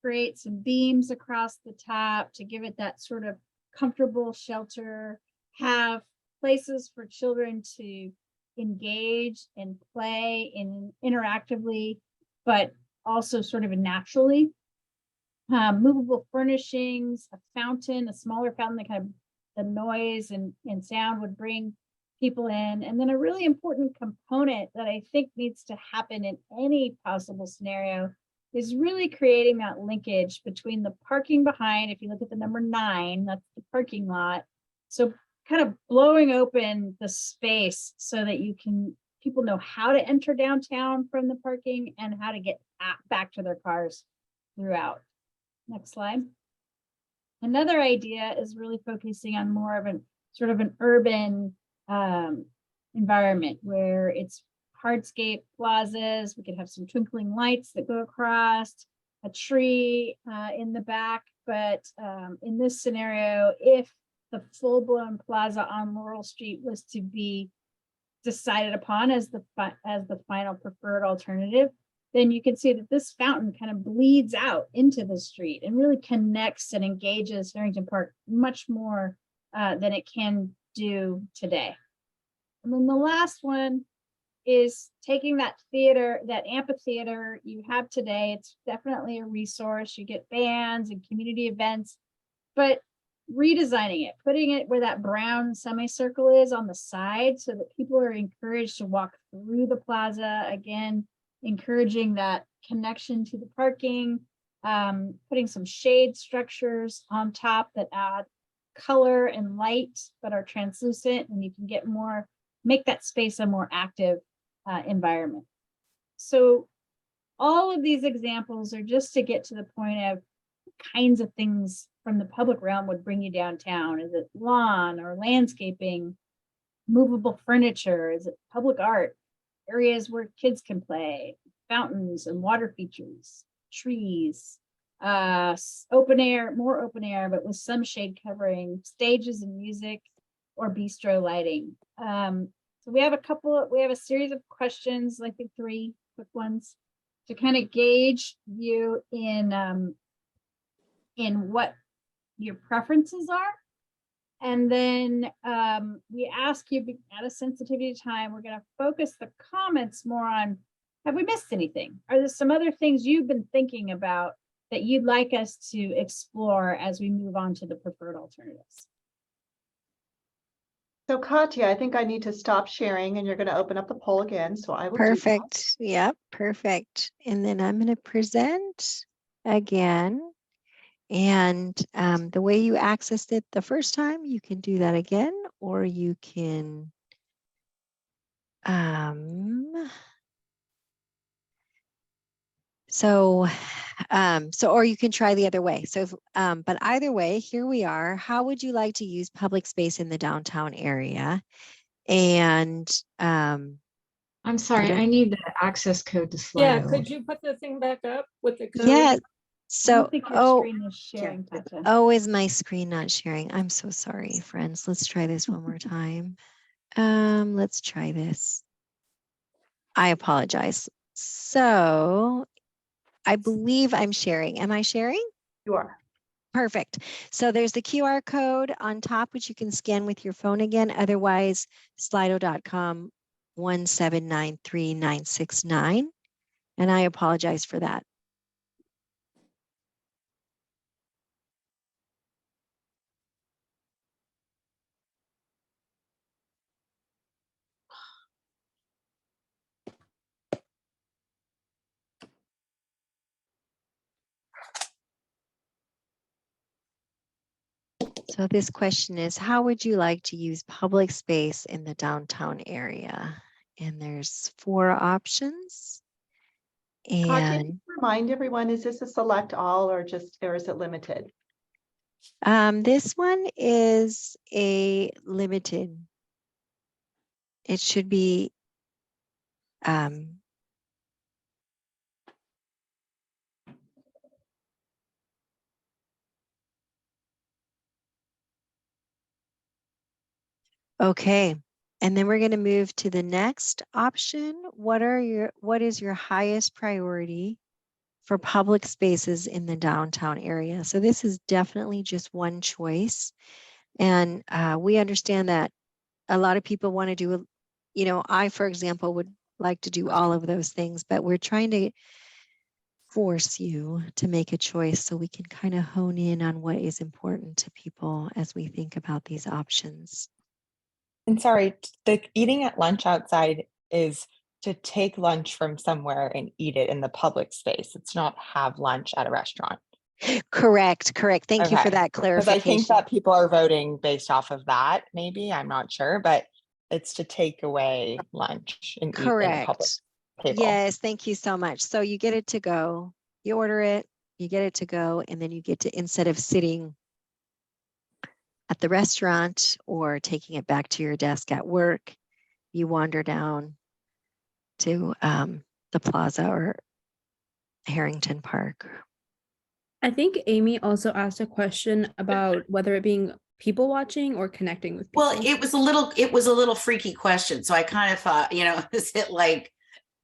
create some beams across the top to give it that sort of comfortable shelter, have places for children to engage and play in interactively, but also sort of naturally. Movable furnishings, a fountain, a smaller fountain that kind of the noise and sound would bring people in. And then a really important component that I think needs to happen in any possible scenario is really creating that linkage between the parking behind. If you look at the number 9, that's the parking lot. So kind of blowing open the space so that people know how to enter downtown from the parking and how to get back to their cars throughout. Next slide. Another idea is really focusing on more of an urban environment where it's hardscape plazas. We could have some twinkling lights that go across, a tree in the back. But in this scenario, if the full-blown plaza on Laurel Street was to be decided upon as the final preferred alternative, then you can see that this fountain kind of bleeds out into the street and really connects and engages Harrington Park much more than it can do today. And then the last one is taking that theater, that amphitheater you have today. It's definitely a resource. You get bands and community events, but redesigning it, putting it where that brown semicircle is on the side so that people are encouraged to walk through the plaza, again, encouraging that connection to the parking, putting some shade structures on top that add color and light but are translucent, and you can get more, make that space a more active environment. So all of these examples are just to get to the point of kinds of things from the public realm would bring you downtown. Is it lawn or landscaping, movable furniture? Is it public art, areas where kids can play, fountains and water features, trees, open air, more open air, but with some shade covering, stages and music, or bistro lighting. So we have a series of questions, I think 3 quick ones, to kind of gauge you in what your preferences are. And then we ask you, at a sensitivity time, we're going to focus the comments more on, have we missed anything? Are there some other things you've been thinking about that you'd like us to explore as we move on to the preferred alternatives? So Katya, I think I need to stop sharing and you're going to open up the poll again. So I will do that. Perfect. Yep, perfect. And then I'm going to present again. And the way you accessed it the first time, you can do that again, or you can or you can try the other way. So, but either way, here we are. How would you like to use public space in the downtown area? And I'm sorry, I need the access code to slide. Yeah, could you put the thing back up with the code? yeah. I So, don't think your screen is sharing, Katya. oh, is my screen not sharing? I'm so sorry, friends. Let's try this one more time. Let's try this. I apologize. So I believe I'm sharing. Am I sharing? You are. Perfect. So there's the QR code on top, which you can scan with your phone again. Otherwise, slido.com 1793969. And I apologize for that. So this question is, how would you like to use public space in the downtown area? And there's 4 options. Katya, And remind everyone, is this a select all or is it limited? this one is a limited. It should be okay. And then we're going to move to the next option. What is your highest priority for public spaces in the downtown area? So this is definitely just one choice. And we understand that a lot of people want to do, I, for example, would like to do all of those things, but we're trying to force you to make a choice so we can kind of hone in on what is important to people as we think about these options. And sorry, the eating at lunch outside is to take lunch from somewhere and eat it in the public space. It's not have lunch at a restaurant. Correct. Thank you for that Because clarification. I think that people are voting based off of that, maybe, I'm not sure, but it's to take away lunch and eat in the public table. Yes, thank you so much. So you get it to go, you order it, you get it to go, and then you get to, instead of sitting at the restaurant or taking it back to your desk at work, you wander down to the plaza or Harrington Park. I think Amy also asked a question about whether it being people watching or connecting with people. Well, it was a little freaky question. So I kind of thought, is it like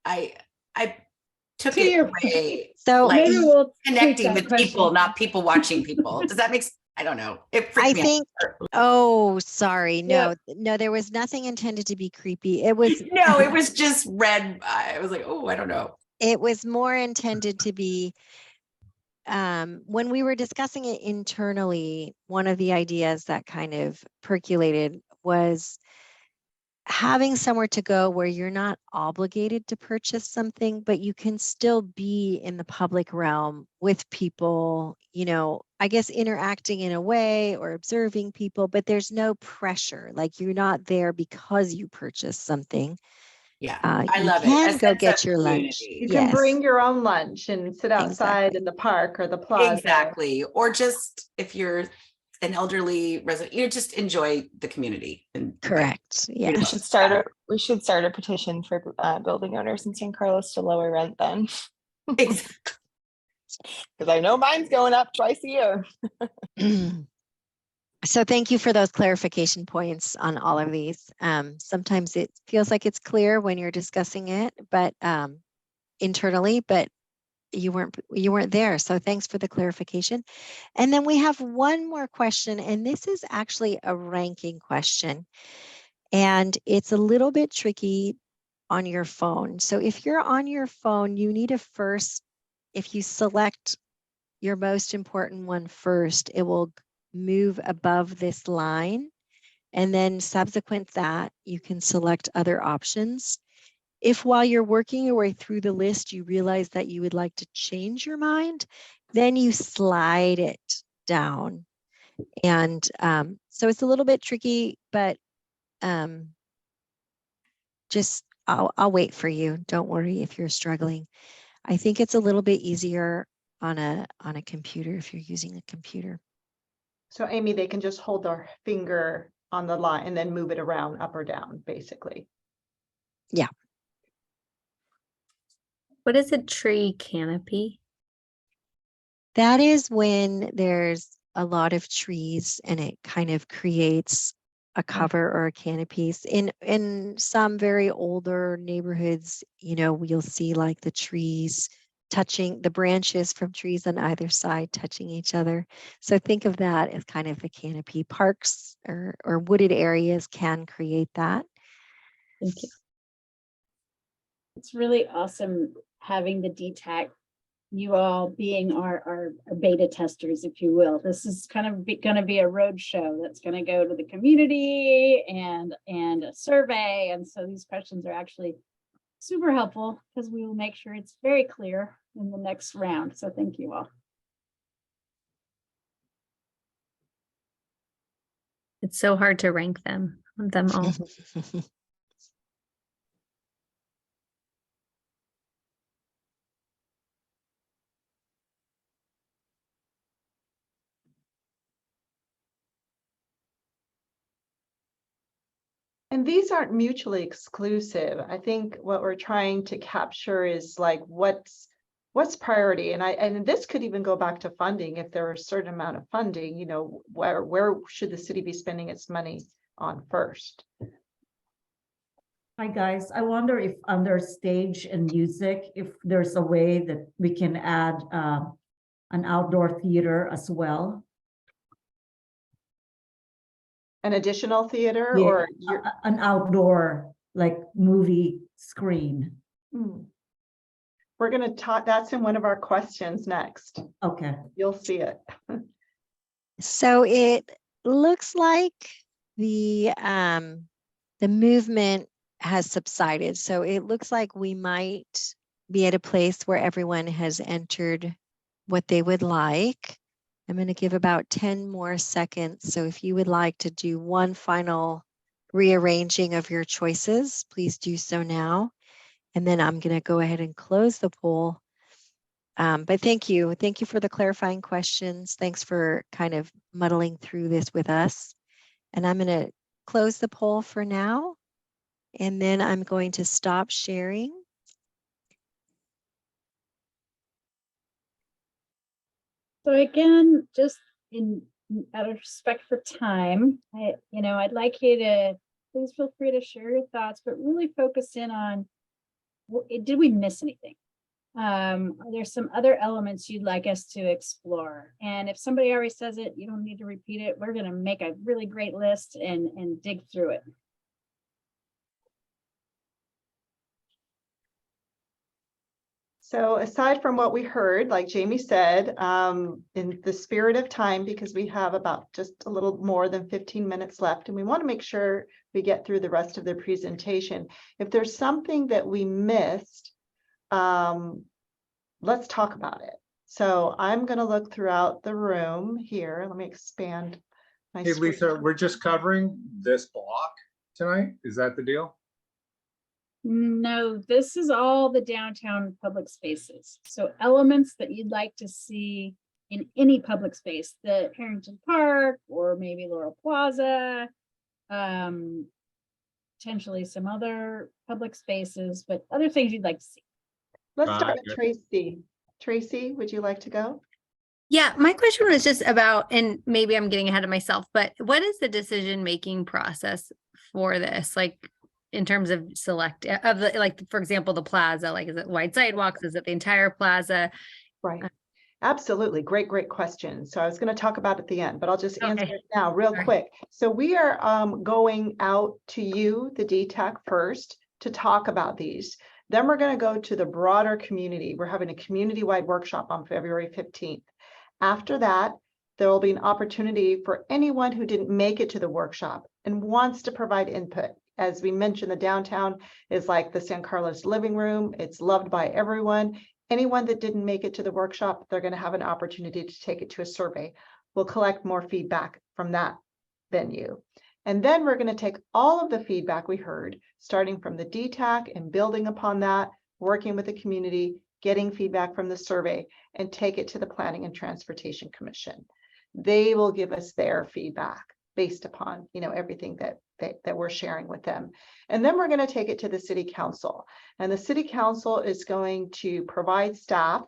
I took To it your away, So like Maybe we'll tweak connecting that with people, question. not people watching people. Does that make sense? I don't know. It I freaked me think, out. oh, sorry. Yeah. No, there was nothing intended to be creepy. It was, No, it was just red. I was like, oh, I don't know. it was more intended to be, when we were discussing it internally, one of the ideas that kind of percolated was having somewhere to go where you're not obligated to purchase something, but you can still be in the public realm with people, I guess interacting in a way or observing people, but there's no pressure. Like you're not there because you purchased something. Yeah, I You love it. can A go sense get of your lunch. community. You can Yes, bring your own lunch and sit outside in the park or the plaza. Exactly. Or just if you're an elderly resident, just enjoy the community. And correct. We Yes. should start a petition for building owners in San Carlos to lower rent then. Exactly. Because I know mine's going up twice a year. So thank you for those clarification points on all of these. Sometimes it feels like it's clear when you're discussing it, but internally, but you weren't there. So thanks for the clarification. And then we have one more question, and this is actually a ranking question. And it's a little bit tricky on your phone. So if you're on your phone, you need to first, if you select your most important one first, it will move above this line. And then subsequent that, you can select other options. If while you're working your way through the list, you realize that you would like to change your mind, then you slide it down. And so it's a little bit tricky, but just I'll wait for you. Don't worry if you're struggling. I think it's a little bit easier on a computer if you're using a computer. So Amy, they can just hold their finger on the line and then move it around up or down, basically. Yeah. What is a tree canopy? That is when there's a lot of trees and it kind of creates a cover or a canopy. In some very older neighborhoods, you'll see like the trees touching, the branches from trees on either side touching each other. So think of that as kind of a canopy. Parks or wooded areas can create that. Thank you. It's really awesome having the DTAC, you all being our beta testers, if you will. This is kind of going to be a road show that's going to go to the community and a survey. And so these questions are actually super helpful because we will make sure it's very clear in the next round. So thank you all. It's so hard to rank them all. And these aren't mutually exclusive. I think what we're trying to capture is like what's priority. And this could even go back to funding. If there are a certain amount of funding, where should the city be spending its money on first? Hi, guys. I wonder if under stage and music, if there's a way that we can add an outdoor theater as well. An additional theater Yeah, or an outdoor like movie screen. We're going to talk, that's in one of our questions next. Okay. You'll see it. So it looks like the movement has subsided. So it looks like we might be at a place where everyone has entered what they would like. I'm going to give about 10 more seconds. So if you would like to do one final rearranging of your choices, please do so now. And then I'm going to go ahead and close the poll. But thank you. Thank you for the clarifying questions. Thanks for kind of muddling through this with us. And I'm going to close the poll for now. And then I'm going to stop sharing. So again, just out of respect for time, I'd like you to please feel free to share your thoughts, but really focus in on, did we miss anything? Are there some other elements you'd like us to explore? And if somebody already says it, you don't need to repeat it. We're going to make a really great list and dig through it. So aside from what we heard, like Jamie said, in the spirit of time, because we have about just a little more than 15 minutes left, and we want to make sure we get through the rest of the presentation. If there's something that we missed, let's talk about it. So I'm going to look throughout the room here. Let me expand my Hey, screen. Lisa, we're just covering this block tonight. Is that the deal? No, this is all the downtown public spaces. So elements that you'd like to see in any public space, the Harrington Park or maybe Laurel Plaza, potentially some other public spaces, but other things you'd like to see. Let's start with Gotcha. Tracy. Tracy, would you like to go? Yeah, my question was just about, and maybe I'm getting ahead of myself, but what is the decision-making process for this? Like in terms of for example, the plaza, like, is it wide sidewalks? Is it the entire plaza? Right. Absolutely. Great question. So I was going to talk about it at the end, but I'll just answer Okay. it now real Sorry. quick. So we are going out to you, the DTAC, first to talk about these. Then we're going to go to the broader community. We're having a community-wide workshop on February 15th. After that, there will be an opportunity for anyone who didn't make it to the workshop and wants to provide input. As we mentioned, the downtown is like the San Carlos living room. It's loved by everyone. Anyone that didn't make it to the workshop, they're going to have an opportunity to take it to a survey. We'll collect more feedback from that venue. And then we're going to take all of the feedback we heard, starting from the DTAC and building upon that, working with the community, getting feedback from the survey, and take it to the Planning and Transportation Commission. They will give us their feedback based upon, everything that we're sharing with them. And then we're going to take it to the City Council. And the City Council is going to provide staff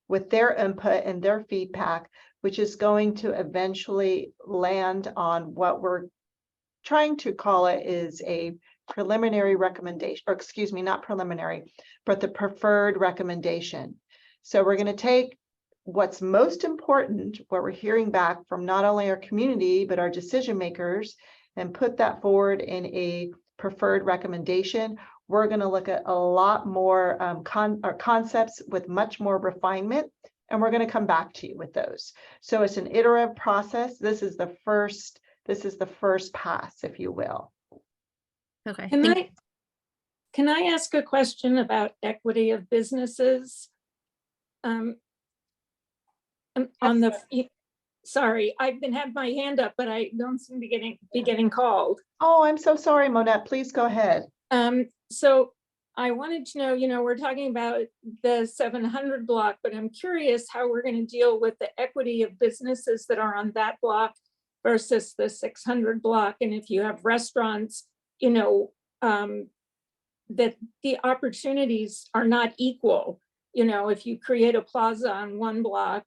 with their input and their feedback, which is going to eventually land on what we're trying to call it is a preliminary recommendation, or excuse me, not preliminary, but the preferred recommendation. So we're going to take what's most important, what we're hearing back from not only our community, but our decision makers, and put that forward in a preferred recommendation. We're going to look at a lot more concepts with much more refinement, and we're going to come back to you with those. So it's an iterative process. This is the first pass, if you will. Okay. Can I ask a question about equity of businesses? On the, sorry, I've been having my hand up, but I don't seem to be getting called. Oh, I'm so sorry, Monette. Please go ahead. So I wanted to know, we're talking about the 700 block, but I'm curious how we're going to deal with the equity of businesses that are on that block versus the 600 block. And if you have restaurants, that the opportunities are not equal. If you create a plaza on one block,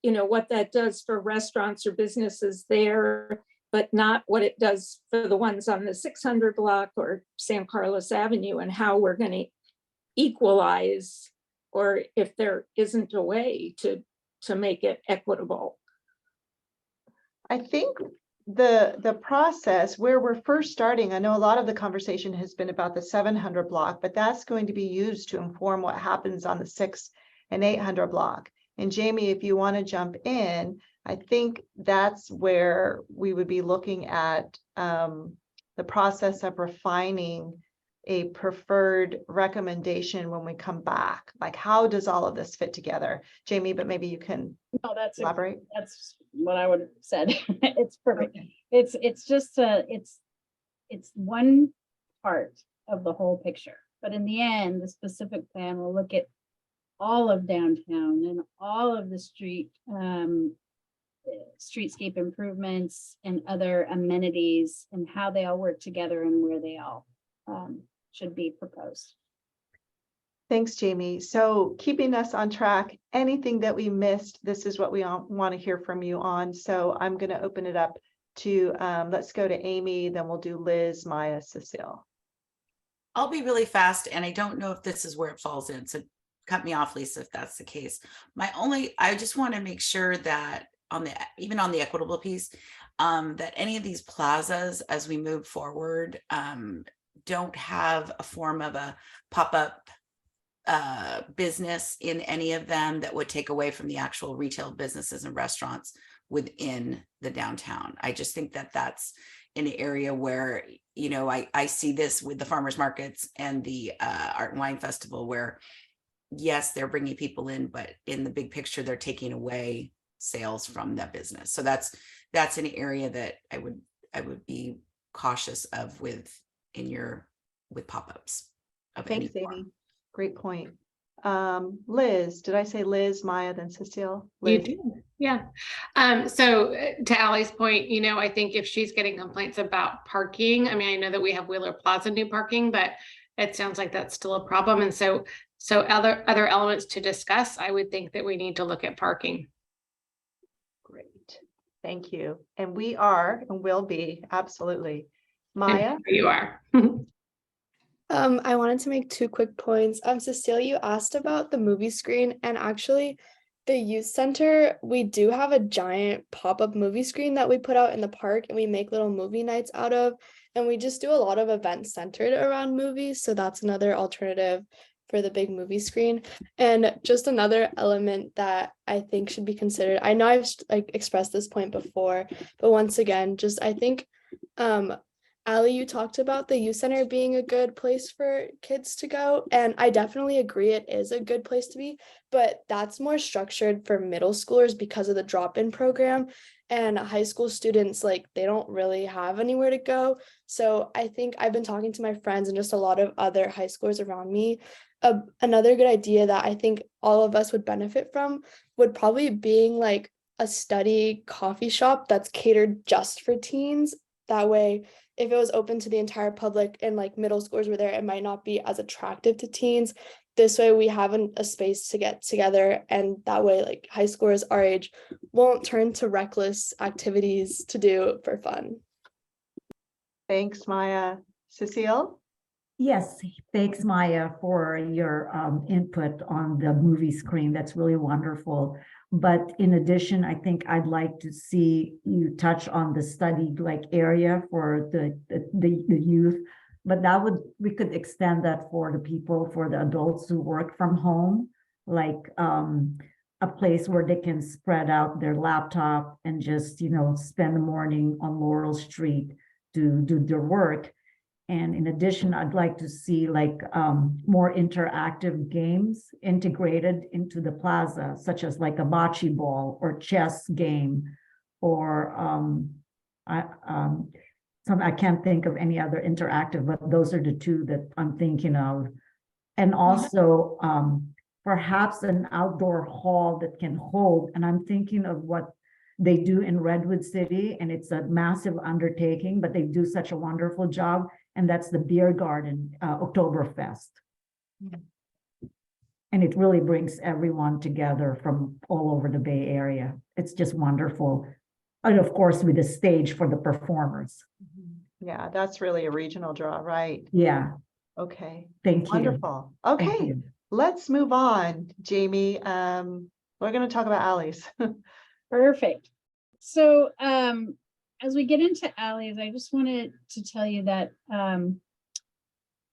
what that does for restaurants or businesses there, but not what it does for the ones on the 600 block or San Carlos Avenue, and how we're going to equalize, or if there isn't a way to make it equitable. I think the process where we're first starting, I know a lot of the conversation has been about the 700 block, but that's going to be used to inform what happens on the 600 and 800 block. And Jamie, if you want to jump in, I think that's where we would be looking at the process of refining a preferred recommendation when we come back. Like, how does all of this fit together? Jamie, but maybe you can elaborate. That's what I would have said. It's perfect. It's just it's one part of the whole picture. But in the end, the specific plan will look at all of downtown and all of the streetscape improvements and other amenities and how they all work together and where they all should be proposed. Thanks, Jamie. So keeping us on track, anything that we missed, this is what we want to hear from you on. So I'm going to open it up to, let's go to Amy, then we'll do Liz, Maya, Cecile. I'll be really fast, and I don't know if this is where it falls in, so cut me off, Lisa, if that's the case. I just want to make sure that even on the equitable piece, that any of these plazas, as we move forward, don't have a form of a pop-up business in any of them that would take away from the actual retail businesses and restaurants within the downtown. I just think that that's an area where, you know, I see this with the farmers markets and the Art and Wine Festival, where yes, they're bringing people in, but in the big picture, they're taking away sales from that business. So that's an area that I would be cautious of with pop-ups of any Thanks, form. Amy. Great point. Liz, did I say Liz, Maya, then Cecile? You Liz. did, yeah. So to Allie's point, you know, I think if she's getting complaints about parking, I mean, I know that we have Wheeler Plaza new parking, but it sounds like that's still a problem. And so other elements to discuss, I would think that we need to look at parking. Great. Thank you. And we are and will be, absolutely. Maya? You are. I wanted to make 2 quick points. Cecile, you asked about the movie screen, and actually the youth center, we do have a giant pop-up movie screen that we put out in the park, and we make little movie nights out of, and we just do a lot of events centered around movies. So that's another alternative for the big movie screen. And just another element that I think should be considered. I know I've expressed this point before, but once again, just I think Allie, you talked about the youth center being a good place for kids to go, and I definitely agree it is a good place to be, but that's more structured for middle schoolers because of the drop-in program, and high school students, like, they don't really have anywhere to go. So I think I've been talking to my friends and just a lot of other high schoolers around me. Another good idea that I think all of us would benefit from would probably being like a study coffee shop that's catered just for teens. That way, if it was open to the entire public and like middle schoolers were there, it might not be as attractive to teens. This way we have a space to get together, and that way like high schoolers our age won't turn to reckless activities to do for fun. Thanks, Maya. Cecile? Yes, thanks, Maya, for your input on the movie screen. That's really wonderful. But in addition, I think I'd like to see you touch on the study area for the youth. But we could extend that for the adults who work from home, like a place where they can spread out their laptop and just, spend the morning on Laurel Street to do their work. And in addition, I'd like to see more interactive games integrated into the plaza, such as like a bocce ball or chess game, or I can't think of any other interactive, but those are the 2 that I'm thinking of. And also perhaps an outdoor hall that can hold, and I'm thinking of what they do in Redwood City, and it's a massive undertaking, but they do such a wonderful job. And that's the Beer Garden Oktoberfest. And it really brings everyone together from all over the Bay Area. It's just wonderful. And of course, with a stage for the performers. Yeah, that's really a regional draw, right? Yeah. Okay. Thank you. Wonderful. Thank Okay, you. let's move on, Jamie. We're going to talk about alleys. Perfect. So as we get into alleys, I just wanted to tell you that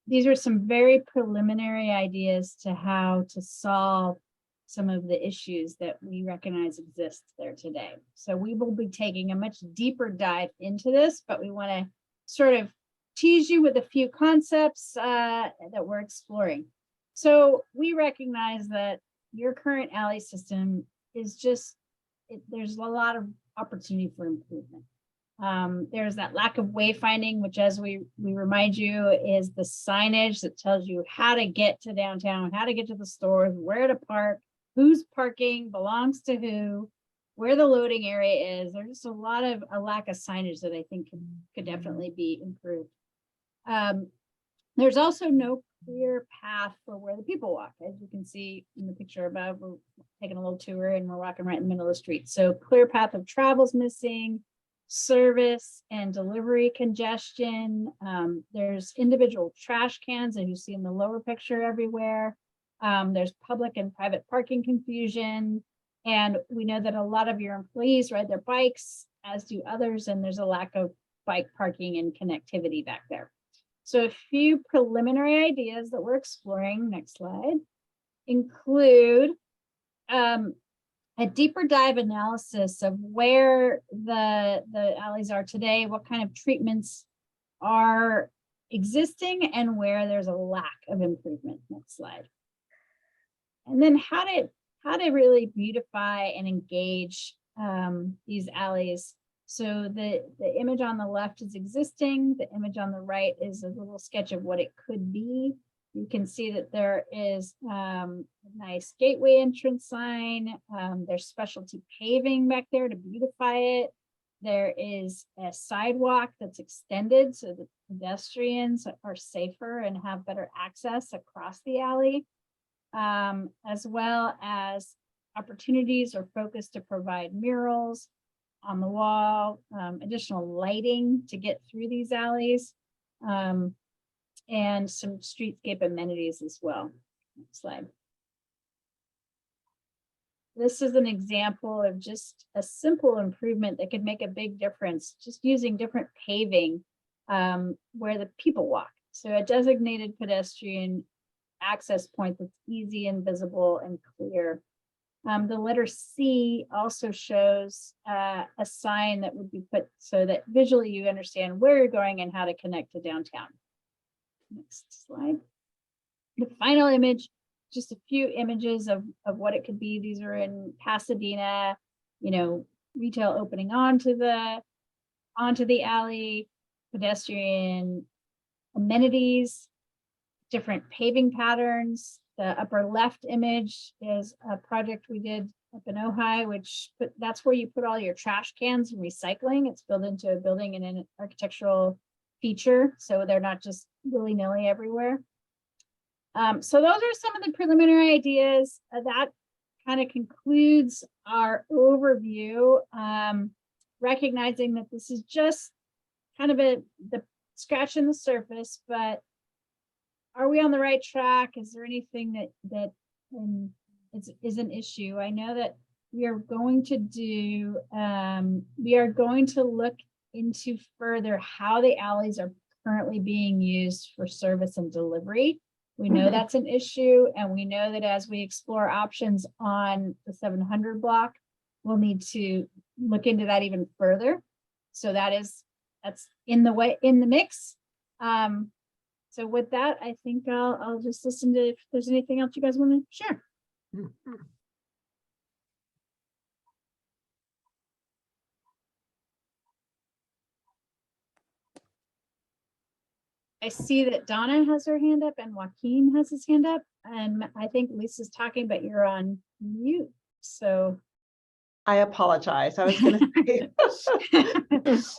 these are some very preliminary ideas to how to solve some of the issues that we recognize exist there today. So we will be taking a much deeper dive into this, but we want to sort of tease you with a few concepts that we're exploring. So we recognize that your current alley system is there's a lot of opportunity for improvement. There's that lack of wayfinding, which, as we remind you, is the signage that tells you how to get to downtown, how to get to the stores, where to park, who's parking, belongs to who, where the loading area is. There's just a lack of signage that I think could definitely be improved. There's also no clear path for where the people walk. As you can see in the picture above, we're taking a little tour and we're walking right in the middle of the street. So clear path of travel's missing, service and delivery congestion. There's individual trash cans, as you see in the lower picture everywhere. There's public and private parking confusion. And we know that a lot of your employees ride their bikes, as do others, and there's a lack of bike parking and connectivity back there. So a few preliminary ideas that we're exploring, next slide, include a deeper dive analysis of where the alleys are today, what kind of treatments are existing, and where there's a lack of improvement. Next slide. And then how to really beautify and engage these alleys. So the image on the left is existing. The image on the right is a little sketch of what it could be. You can see that there is a nice gateway entrance sign. There's specialty paving back there to beautify it. There is a sidewalk that's extended so that pedestrians are safer and have better access across the alley, as well as opportunities or focus to provide murals on the wall, additional lighting to get through these alleys, and some streetscape amenities as well. Next slide. This is an example of just a simple improvement that could make a big difference, just using different paving where the people walk. So a designated pedestrian access point that's easy and visible and clear. The letter C also shows a sign that would be put so that visually you understand where you're going and how to connect to downtown. Next slide. The final image, just a few images of what it could be. These are in Pasadena, retail opening onto the alley, pedestrian amenities, different paving patterns. The upper left image is a project we did up in Ojai, that's where you put all your trash cans and recycling. It's built into a building and an architectural feature, so they're not just willy-nilly everywhere. So those are some of the preliminary ideas. That kind of concludes our overview, recognizing that this is just kind of the scratch in the surface, but are we on the right track? Is there anything that is an issue? I know that we are going to look into further how the alleys are currently being used for service and delivery. We know that's an issue, and we know that as we explore options on the 700 block, we'll need to look into that even further. So that's in the mix. So with that, I think I'll just listen to if there's anything else you guys want to share. I see that Donna has her hand up and Joaquin has his hand up, and I think Lisa's talking, but you're on mute. So I apologize. I was going to say,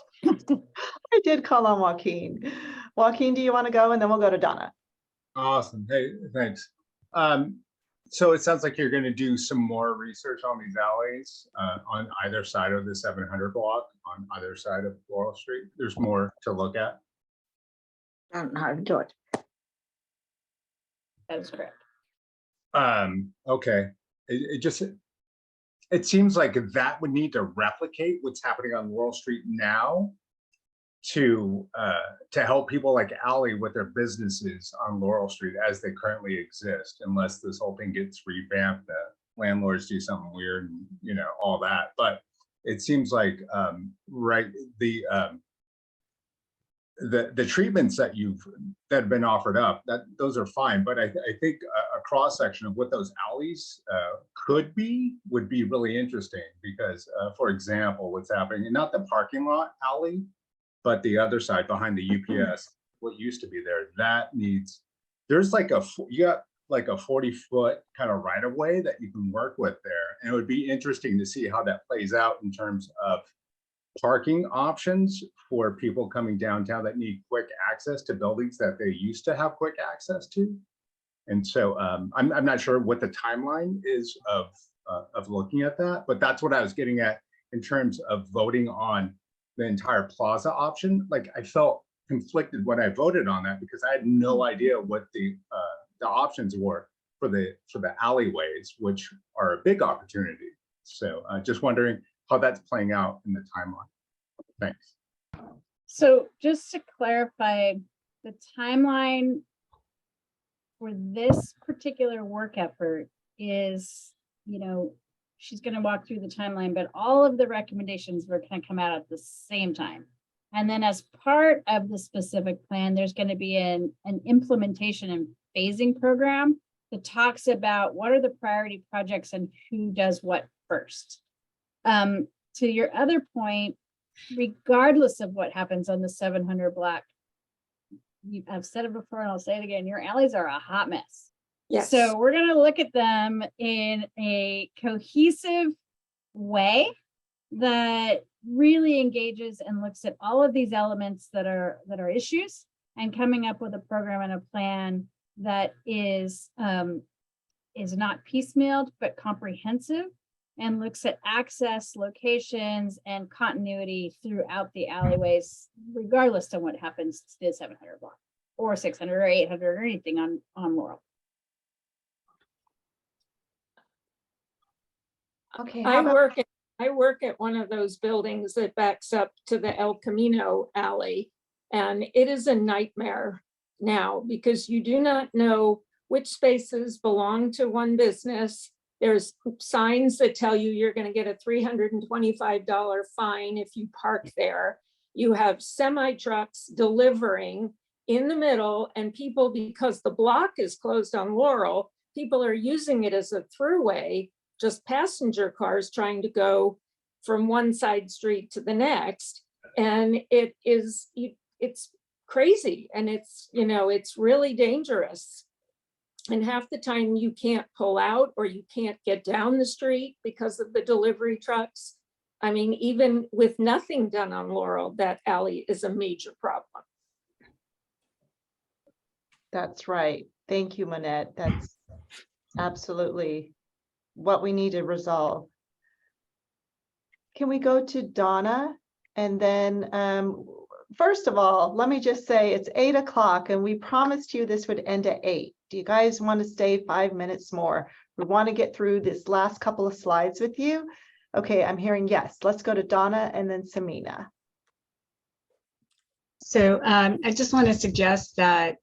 I did call on Joaquin. Joaquin, do you want to go? And then we'll go to Donna. Awesome. Hey, thanks. So it sounds like you're going to do some more research on these alleys on either side of the 700 block, on either side of Laurel Street. There's more to look at. I don't know how to do it. that is correct. Okay. It seems like that would need to replicate what's happening on Laurel Street now to help people like Allie with their businesses on Laurel Street as they currently exist, unless this whole thing gets revamped, the landlords do something weird, and, all that. But it seems like right, the treatments that have been offered up, those are fine, but I think a cross section of what those alleys would be really interesting, because for example, what's happening, and not the parking lot alley, but the other side behind the UPS, what used to be there, there's like you got like a 40-foot kind of right of way that you can work with there, and it would be interesting to see how that plays out in terms of parking options for people coming downtown that need quick access to buildings that they used to have quick access to. And so I'm not sure what the timeline is of looking at that, but that's what I was getting at in terms of voting on the entire plaza option. Like, I felt conflicted when I voted on that because I had no idea what the options were for the alleyways, which are a big opportunity. So just wondering how that's playing out in the timeline. Thanks. So just to clarify, the timeline for this particular work effort is, you know, she's going to walk through the timeline, but all of the recommendations are going to come out at the same time. And then as part of the specific plan, there's going to be an implementation and phasing program that talks about what are the priority projects and who does what first. To your other point, regardless of what happens on the 700 block, I've said it before and I'll say it again, your alleys are a hot mess. Yes. So we're going to look at them in a cohesive way that really engages and looks at all of these elements that are issues, and coming up with a program and a plan that is not piecemealed but comprehensive, and looks at access, locations, and continuity throughout the alleyways, regardless of what happens to the 700 block or 600 or 800 or anything on Laurel. Okay. I work at one of those buildings that backs up to the El Camino alley, and it is a nightmare now because you do not know which spaces belong to one business. There's signs that tell you you're going to get a $325 fine if you park there. You have semi trucks delivering in the middle, and people, because the block is closed on Laurel, people are using it as a throughway, just passenger cars trying to go from one side street to the next. And it's crazy, and it's really dangerous. And half the time you can't pull out or you can't get down the street because of the delivery trucks. I mean, even with nothing done on Laurel, that alley is a major problem. That's right. Thank you, Manette. That's absolutely what we need to resolve. Can we go to Donna? And then first of all, let me just say it's 8 o'clock and we promised you this would end at 8. Do you guys want to stay 5 minutes more? We want to get through this last couple of slides with you. Okay, I'm hearing yes. Let's go to Donna and then Samina. So I just want to suggest that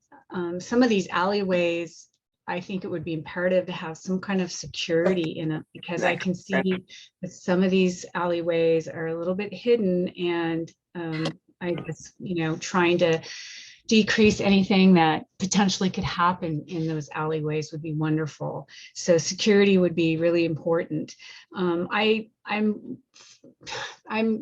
some of these alleyways, I think it would be imperative to have some kind of security in it, because I can see that some of these alleyways are a little bit hidden, and I guess, trying to decrease anything that potentially could happen in those alleyways would be wonderful. So security would be really important. I'm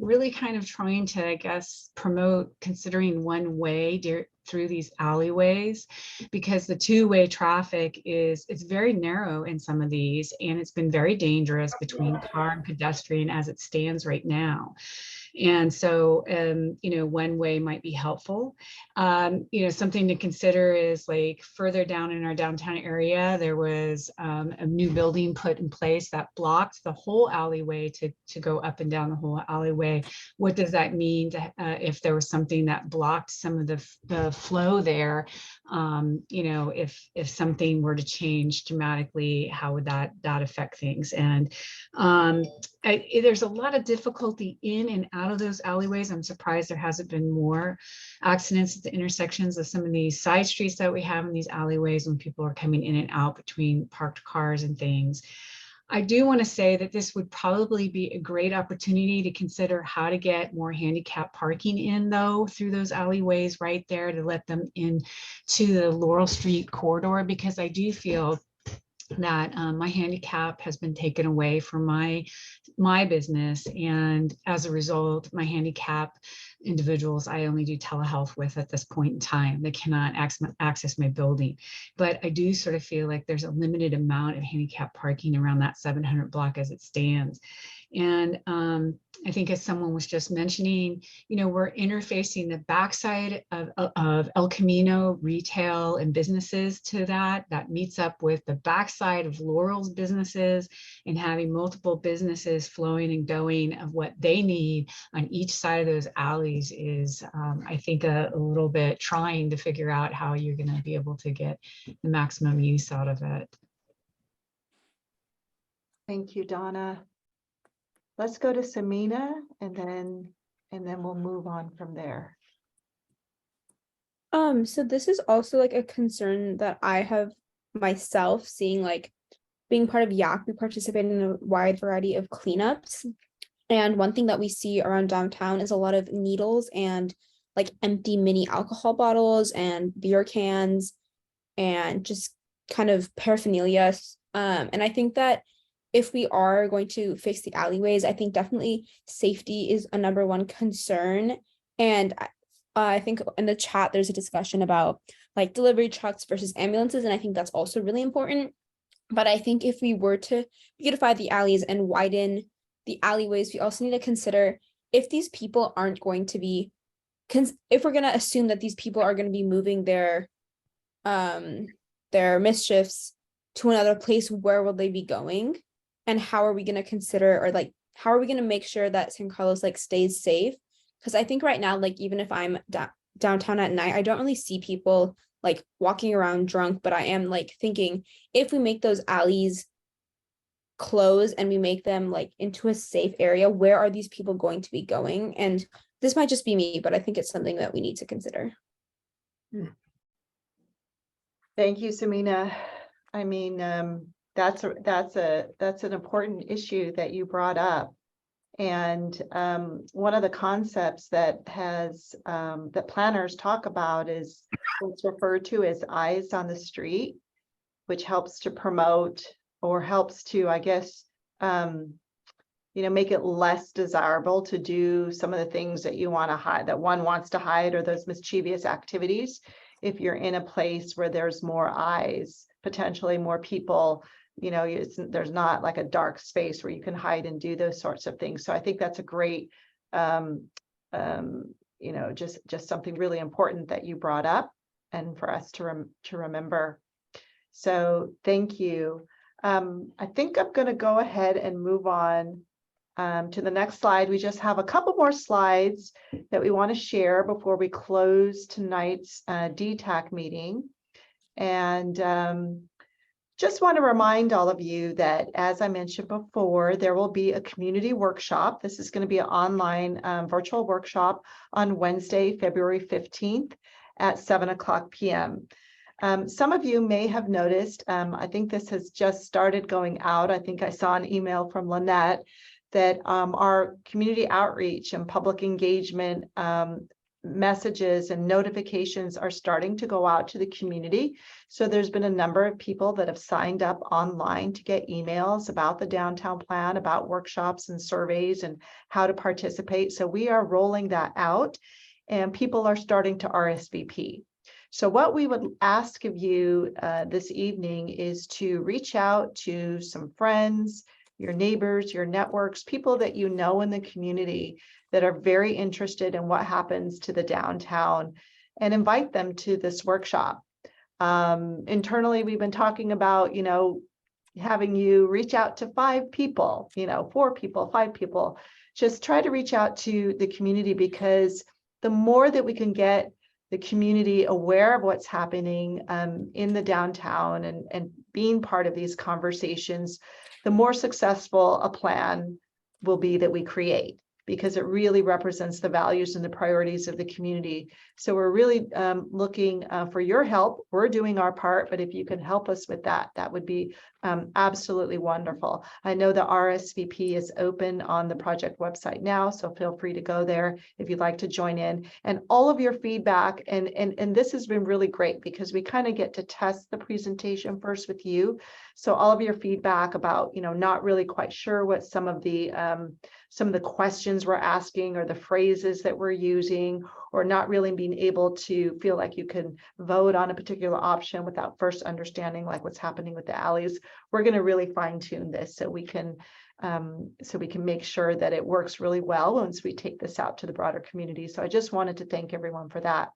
really kind of trying to, I guess, promote considering one way through these alleyways, because the two-way traffic it's very narrow in some of these, and it's been very dangerous between car and pedestrian as it stands right now. And so, one way might be helpful. Something to consider is, like, further down in our downtown area, there was a new building put in place that blocked the whole alleyway to go up and down the whole alleyway. What does that mean if there was something that blocked some of the flow there? If something were to change dramatically, how would that affect things? And there's a lot of difficulty in and out of those alleyways. I'm surprised there hasn't been more accidents at the intersections of some of these side streets that we have in these alleyways when people are coming in and out between parked cars and things. I do want to say that this would probably be a great opportunity to consider how to get more handicap parking in, though, through those alleyways right there, to let them in to the Laurel Street corridor, because I do feel that my handicap has been taken away from my business, and as a result, my handicap individuals I only do telehealth with at this point in time. They cannot access my building. But I do sort of feel like there's a limited amount of handicap parking around that 700 block as it stands. And I think as someone was just mentioning, we're interfacing the backside of El Camino retail and businesses to that meets up with the backside of Laurel's businesses, and having multiple businesses flowing and going of what they need on each side of those alleys is, I think, a little bit trying to figure out how you're going to be able to get the maximum use out of it. Thank you, Donna. Let's go to Samina and then we'll move on from there. So this is also like a concern that I have myself, seeing like being part of YAC, we participate in a wide variety of cleanups. And one thing that we see around downtown is a lot of needles and like empty mini alcohol bottles and beer cans and just kind of paraphernalia. And I think that if we are going to fix the alleyways, I think definitely safety is a #1 concern. And I think in the chat, there's a discussion about like delivery trucks versus ambulances. And I think that's also really important. But I think if we were to beautify the alleys and widen the alleyways, we also need to consider if these people aren't going to be, if we're going to assume that these people are going to be moving their mischiefs to another place, where will they be going? And how are we going to consider, or like, how are we going to make sure that San Carlos like stays safe? Because I think right now, like, even if I'm downtown at night, I don't really see people like walking around drunk, but I am like thinking, if we make those alleys close and we make them like into a safe area, where are these people going to be going? And this might just be me, but I think it's something that we need to consider. Thank you, Samina. I mean, that's an important issue that you brought up. And one of the concepts that that planners talk about is what's referred to as eyes on the street, which helps to promote, or helps to, I guess, make it less desirable to do some of the things that you want to hide, that one wants to hide, or those mischievous activities. If you're in a place where there's more eyes, potentially more people, there's not like a dark space where you can hide and do those sorts of things. So I think that's a great, just something really important that you brought up, and for us to remember. So thank you. I think I'm going to go ahead and move on to the next slide. We just have a couple more slides that we want to share before we close tonight's DTAC meeting. And just want to remind all of you that, as I mentioned before, there will be a community workshop. This is going to be an online virtual workshop on Wednesday, February 15th at 7:00 p.m. Some of you may have noticed, I think this has just started going out. I think I saw an email from Lynette that our community outreach and public engagement messages and notifications are starting to go out to the community. So there's been a number of people that have signed up online to get emails about the downtown plan, about workshops and surveys and how to participate. So we are rolling that out, and people are starting to RSVP. So what we would ask of you this evening is to reach out to some friends, your neighbors, your networks, people that you know in the community that are very interested in what happens to the downtown, and invite them to this workshop. Internally, we've been talking about, having you reach out to 5 people, 4 people, 5 people. Just try to reach out to the community, because the more that we can get the community aware of what's happening in the downtown and being part of these conversations, the more successful a plan will be that we create, because it really represents the values and the priorities of the community. So we're really looking for your help. We're doing our part, but if you can help us with that, that would be absolutely wonderful. I know the RSVP is open on the project website now, so feel free to go there if you'd like to join in. And all of your feedback, and this has been really great, because we kind of get to test the presentation first with you. So all of your feedback about, not really quite sure what some of the questions we're asking, or the phrases that we're using, or not really being able to feel like you can vote on a particular option without first understanding like what's happening with the alleys. We're going to really fine tune this so we can so we can make sure that it works really well once we take this out to the broader community. So I just wanted to thank everyone for that.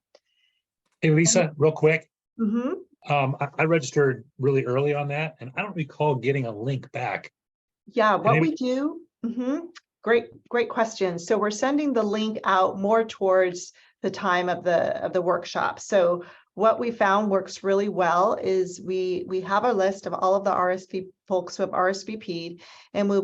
Hey, Lisa, real quick. Mhm. I registered really early on that, and I don't recall getting a link back. Yeah, what Maybe- we do, great question. So we're sending the link out more towards the time of the workshop. So what we found works really well is we have a list of all of the RSV folks who have RSVP'd, and we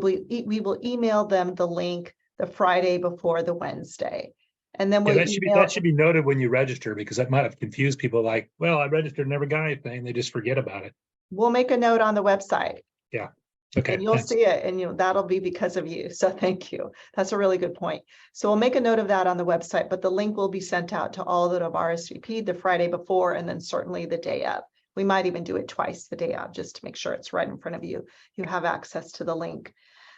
will email them the link the Friday before the Wednesday. And then Yeah, we'll that should be noted when you register, because that might have confused people like, well, I registered, never got anything. They just forget about it. we'll make a note on the website. Yeah. Okay. And you'll thanks. see it, and that'll be because of you. So thank you. That's a really good point. So we'll make a note of that on the website, but the link will be sent out to all that have RSVP'd the Friday before, and then certainly the day of. We might even do it twice the day of, just to make sure it's right in front of you. You have access to the link.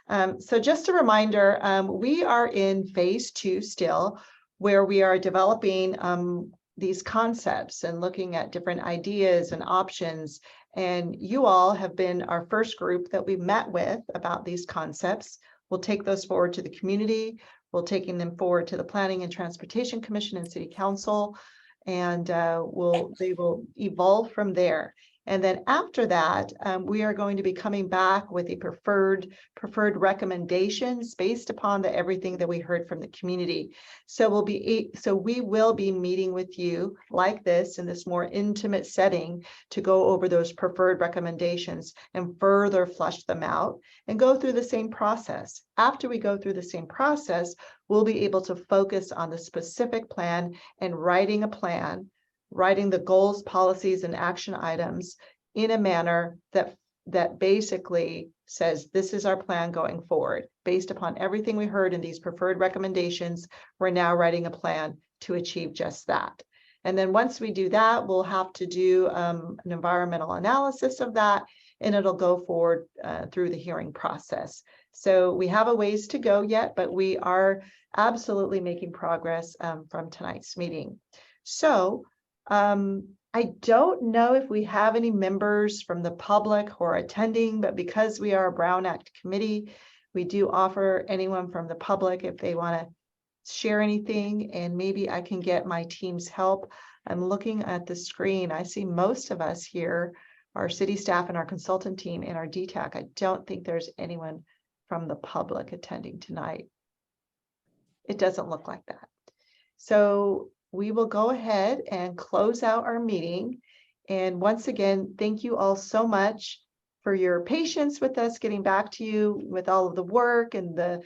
So just a reminder, we are in phase 2 still, where we are developing these concepts and looking at different ideas and options. And you all have been our first group that we met with about these concepts. We'll take those forward to the community. We'll taking them forward to the Planning and Transportation Commission and City Council, and they will evolve from there. And then after that, we are going to be coming back with a preferred recommendations based upon everything that we heard from the community. So we will be meeting with you like this in this more intimate setting to go over those preferred recommendations and further flush them out and go through the same process. After we go through the same process, we'll be able to focus on the specific plan and writing a plan, writing the goals, policies, and action items in a manner that basically says, this is our plan going forward. Based upon everything we heard in these preferred recommendations, we're now writing a plan to achieve just that. And then once we do that, we'll have to do an environmental analysis of that, and it'll go forward through the hearing process. So we have a ways to go yet, but we are absolutely making progress from tonight's meeting. So I don't know if we have any members from the public who are attending, but because we are a Brown Act committee, we do offer anyone from the public if they want to share anything, and maybe I can get my team's help. I'm looking at the screen. I see most of us here, our city staff and our consultant team and our DTAC. I don't think there's anyone from the public attending tonight. It doesn't look like that. So we will go ahead and close out our meeting. And once again, thank you all so much for your patience with us getting back to you with all of the work and the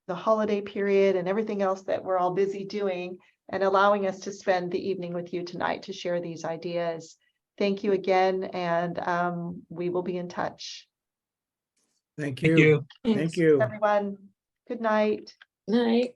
holiday period and everything else that we're all busy doing, and allowing us to spend the evening with you tonight to share these ideas. Thank you again, and we will be in touch. Thank Thank you. you. Thank you. Everyone, good night. Night.